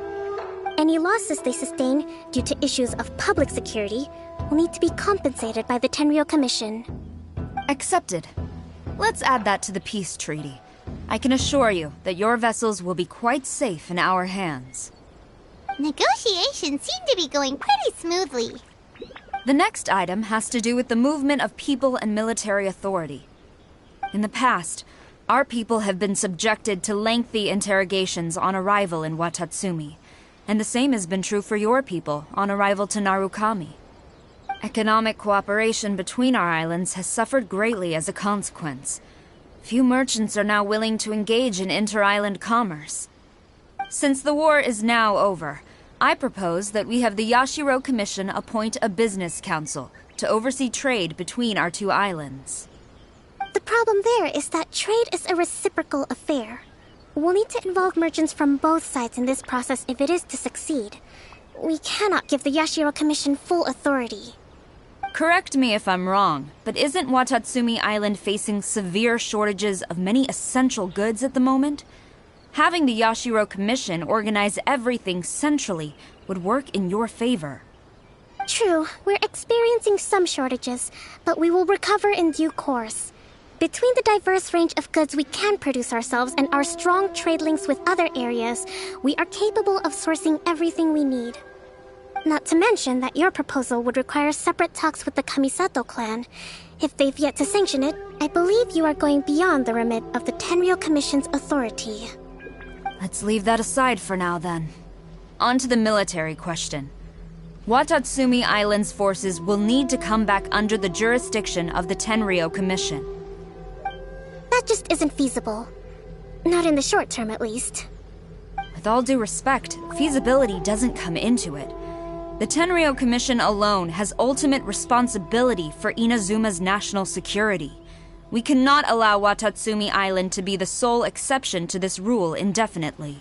Any losses they sustain due to issues of public security will need to be compensated by the Tenryou Commission. Accepted. Let's add that to the peace treaty. I can assure you that your vessels will be quite safe in our hands. Negotiations seem to be going pretty smoothly. The next item has to do with the movement of people and military authority. In the past, our people have been subjected to lengthy interrogations on arrival in Watatsumi, and the same has been true for your people on arrival to Narukami. Economic cooperation between our islands has suffered greatly as a consequence. Few merchants are now willing to engage in inter-island commerce. Since the war is now over, I propose that we have the Yashiro Commission appoint a business council to oversee trade between our two islands. The problem there is that trade is a reciprocal affair. We'll need to involve merchants from both sides in this process if it is to succeed. We cannot give the Yashiro Commission full authority. Correct me if I'm wrong, but isn't Watatsumi Island facing severe shortages of many essential goods at the moment? Having the Yashiro Commission organize everything centrally would work in your favor. True, we're experiencing some shortages, but we will recover in due course. Between the diverse range of goods we can produce ourselves and our strong trade links with other areas, we are capable of sourcing everything we need. Not to mention that your proposal would require separate talks with the Kamisato clan. If they've yet to sanction it, I believe you are going beyond the remit of the Tenryou Commission's authority. Let's leave that aside for now, then. On to the military question. Watatsumi Island's forces will need to come back under the jurisdiction of the Tenryou Commission. That just isn't feasible. Not in the short term, at least. With all due respect, feasibility doesn't come into it. The Tenryou Commission alone has ultimate responsibility for Inazuma's national security. We cannot allow Watatsumi Island to be the sole exception to this rule indefinitely.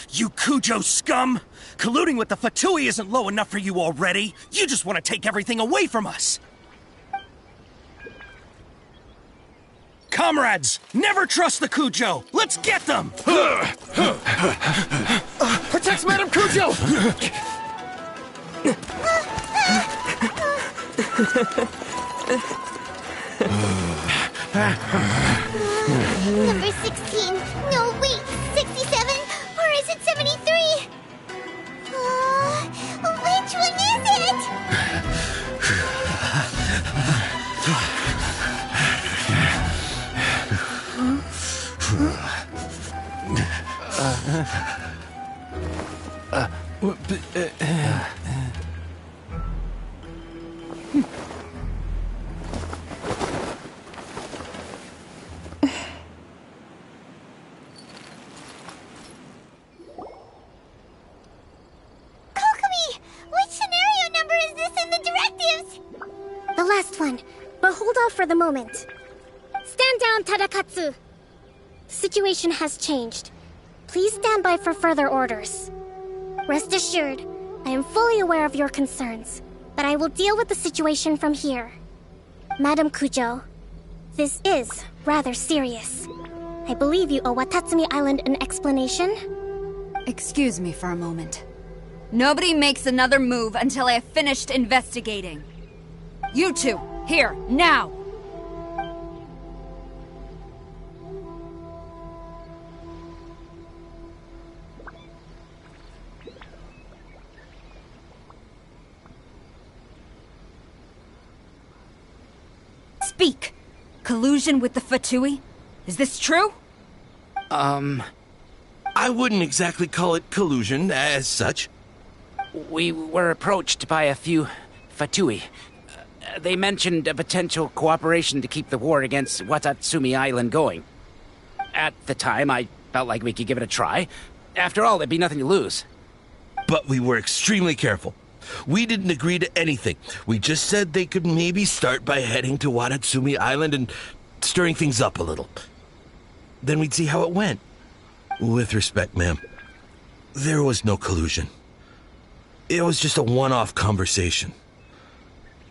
You Kujo scum! Colluding with the Fatui isn't low enough for you already! You just want to take everything away from us! Comrades, never trust the Kujo! Let's get them! Protect Madame Kujo! Number 16. No, wait. 67? Or is it 73? Which one is it? Kokomi! Which scenario number is this in the directives? The last one, but hold off for the moment. Stand down, Tadakatsu. The situation has changed. Please stand by for further orders. Rest assured, I am fully aware of your concerns, but I will deal with the situation from here. Madam Kujo, this is rather serious. I believe you owe Watatsumi Island an explanation. Excuse me for a moment. Nobody makes another move until I have finished investigating. You two, here, now! Speak! Collusion with the Fatui? Is this true? I wouldn't exactly call it collusion as such. We were approached by a few Fatui. They mentioned a potential cooperation to keep the war against Watatsumi Island going. At the time, I felt like we could give it a try. After all, there'd be nothing to lose. But we were extremely careful. We didn't agree to anything. We just said they could maybe start by heading to Watatsumi Island and stirring things up a little. Then we'd see how it went. With respect, ma'am, there was no collusion. It was just a one-off conversation.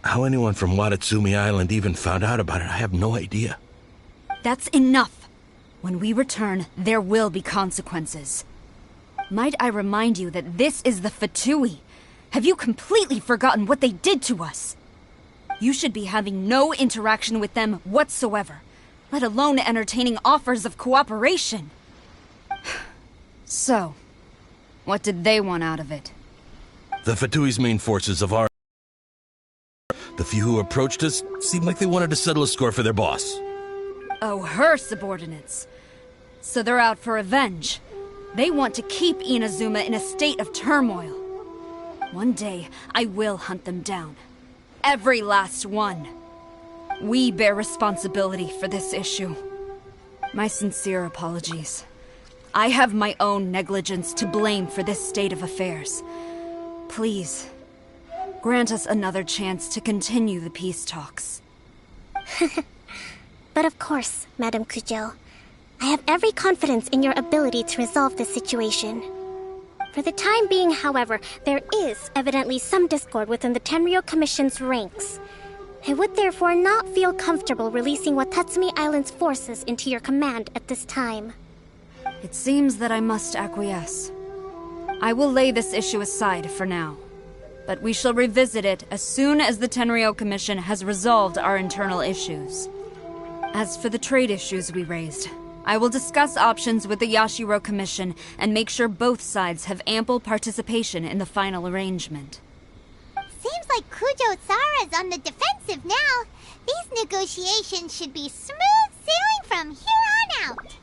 How anyone from Watatsumi Island even found out about it, I have no idea. That's enough. When we return, there will be consequences. Might I remind you that this is the Fatui? Have you completely forgotten what they did to us? You should be having no interaction with them whatsoever, let alone entertaining offers of cooperation. So, what did they want out of it? The Fatui's main forces of our... The few who approached us seemed like they wanted to settle a score for their boss. Oh, her subordinates. So they're out for revenge. They want to keep Inazuma in a state of turmoil. One day, I will hunt them down. Every last one. We bear responsibility for this issue. My sincere apologies. I have my own negligence to blame for this state of affairs. Please, grant us another chance to continue the peace talks. But of course, Madam Kujo. I have every confidence in your ability to resolve this situation. For the time being, however, there is evidently some discord within the Tenryou Commission's ranks. I would therefore not feel comfortable releasing Watatsumi Island's forces into your command at this time. It seems that I must acquiesce. I will lay this issue aside for now, but we shall revisit it as soon as the Tenryou Commission has resolved our internal issues. As for the trade issues we raised, I will discuss options with the Yashiro Commission and make sure both sides have ample participation in the final arrangement. Seems like Kujo-Sara's on the defensive now. These negotiations should be smooth sailing from here on out.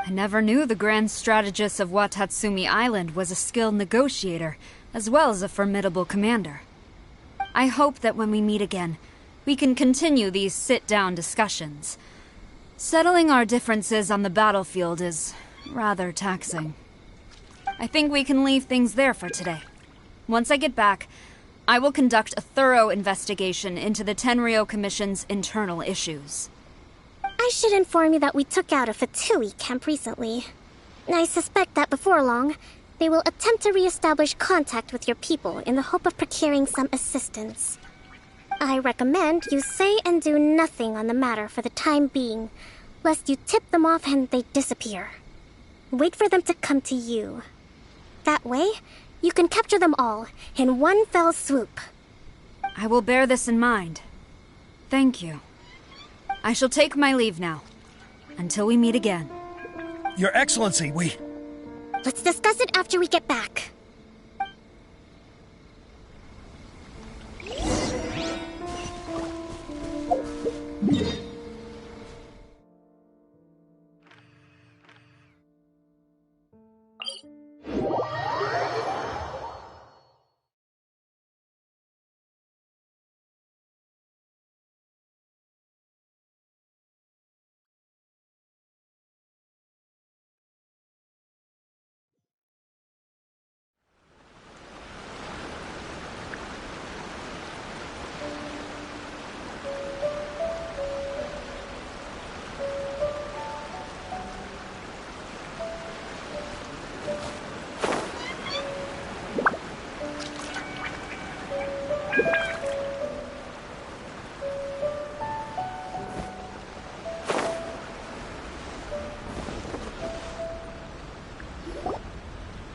I never knew the Grand Strategist of Watatsumi Island was a skilled negotiator, as well as a formidable commander. I hope that when we meet again, we can continue these sit-down discussions. Settling our differences on the battlefield is rather taxing. I think we can leave things there for today. Once I get back, I will conduct a thorough investigation into the Tenryou Commission's internal issues. I should inform you that we took out a Fatui camp recently. I suspect that before long, they will attempt to re-establish contact with your people in the hope of procuring some assistance. I recommend you say and do nothing on the matter for the time being, lest you tip them off and they disappear. Wait for them to come to you. That way, You can capture them all in one fell swoop. I will bear this in mind. Thank you. I shall take my leave now. Until we meet again. Your Excellency, Let's discuss it after we get back.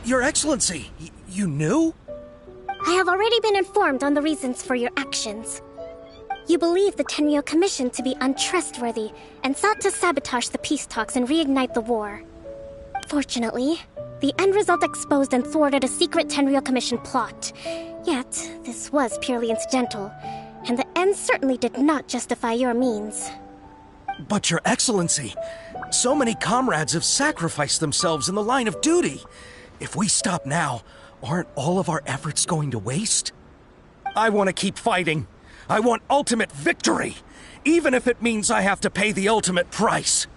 Your Excellency, you knew? I have already been informed on the reasons for your actions. You believe the Tenryo Commission to be untrustworthy and sought to sabotage the peace talks and reignite the war. Fortunately, the end result exposed and thwarted a secret Tenryo Commission plot. Yet, this was purely incidental, and the end certainly did not justify your means. But Your Excellency, so many comrades have sacrificed themselves in the line of duty. If we stop now, aren't all of our efforts going to waste? I want to keep fighting. I want ultimate victory, even if it means I have to pay the ultimate price.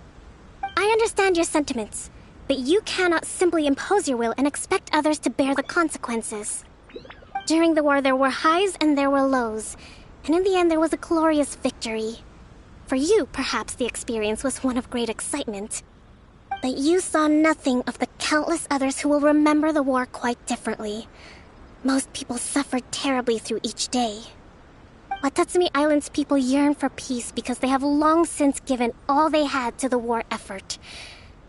I understand your sentiments, but you cannot simply impose your will and expect others to bear the consequences. During the war, there were highs and there were lows, and in the end, there was a glorious victory. For you, perhaps the experience was one of great excitement. But you saw nothing of the countless others who will remember the war quite differently. Most people suffered terribly through each day. Watatsumi Island's people yearn for peace because they have long since given all they had to the war effort.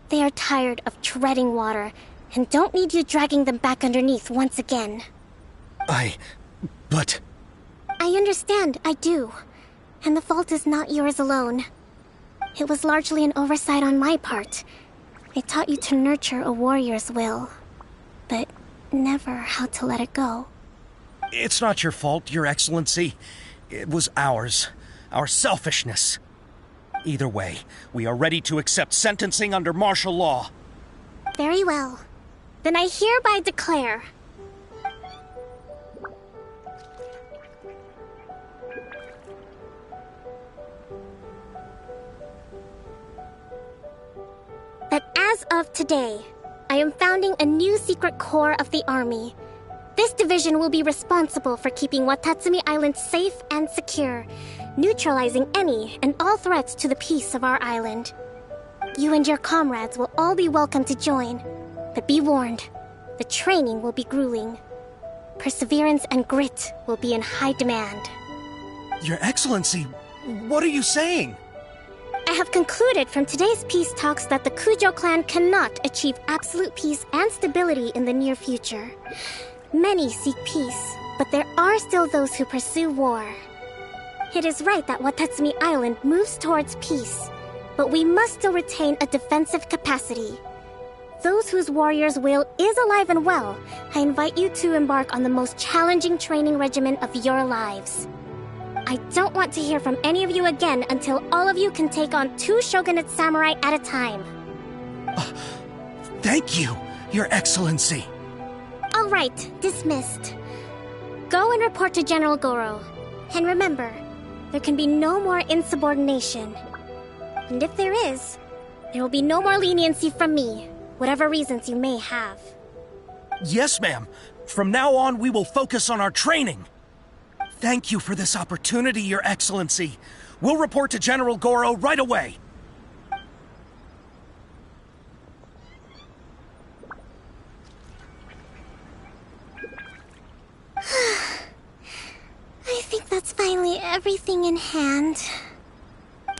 They are tired of treading water and don't need you dragging them back underneath once again. But... I understand, I do. And the fault is not yours alone. It was largely an oversight on my part. I taught you to nurture a warrior's will, but never how to let it go. It's not your fault, Your Excellency. It was ours. Our selfishness. Either way, we are ready to accept sentencing under martial law. Very well. Then I hereby declare... that as of today, I am founding a new secret corps of the army. This division will be responsible for keeping Watatsumi Island safe and secure, neutralizing any and all threats to the peace of our island. You and your comrades will all be welcome to join, but be warned, the training will be grueling. Perseverance and grit will be in high demand. Your Excellency, what are you saying? I have concluded from today's peace talks that the Kujo clan cannot achieve absolute peace and stability in the near future. Many seek peace, but there are still those who pursue war. It is right that Watatsumi Island moves towards peace, but we must still retain a defensive capacity. Those whose warrior's will is alive and well, I invite you to embark on the most challenging training regimen of your lives. I don't want to hear from any of you again until all of you can take on 2 shogunate samurai at a time. Thank you, Your Excellency. All right, dismissed. Go and report to General Goro. And remember, there can be no more insubordination. And if there is, there will be no more leniency from me, whatever reasons you may have. Yes, ma'am. From now on, we will focus on our training. Thank you for this opportunity, Your Excellency. We'll report to General Goro right away. I think that's finally everything in hand.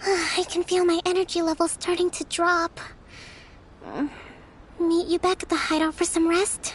I can feel my energy level starting to drop. Meet you back at the hideout for some rest?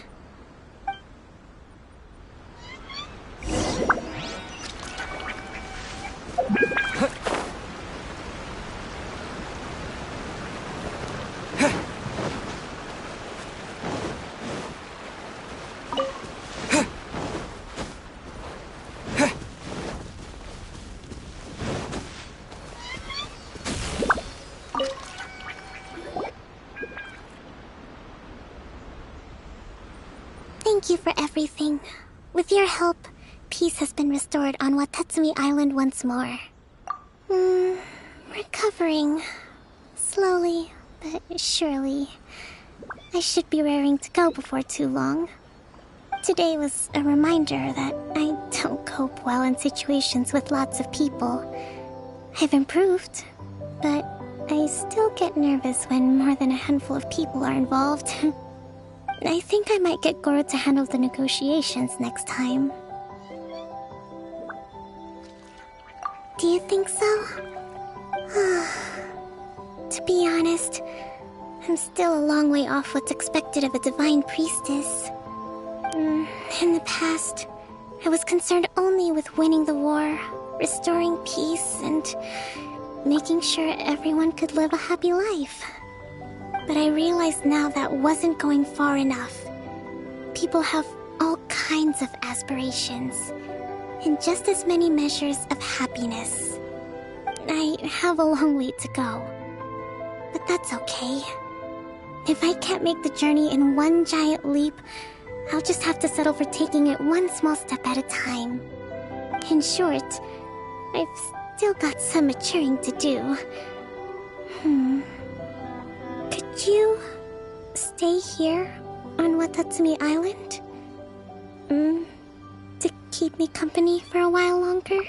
Thank you for everything. With your help, peace has been restored on Watatsumi Island once more. Recovering. Slowly, but surely. I should be raring to go before too long. Today was a reminder that I don't cope well in situations with lots of people. I've improved, but I still get nervous when more than a handful of people are involved. I think I might get Goro to handle the negotiations next time. Do you think so? To be honest, I'm still a long way off what's expected of a divine priestess. In the past, I was concerned only with winning the war, restoring peace, and making sure everyone could live a happy life. But I realize now that wasn't going far enough. People have all kinds of aspirations, and just as many measures of happiness. I have a long way to go, but that's okay. If I can't make the journey in one giant leap, I'll just have to settle for taking it one small step at a time. In short, I've still got some maturing to do. Could you stay here on Watatsumi Island? To keep me company for a while longer?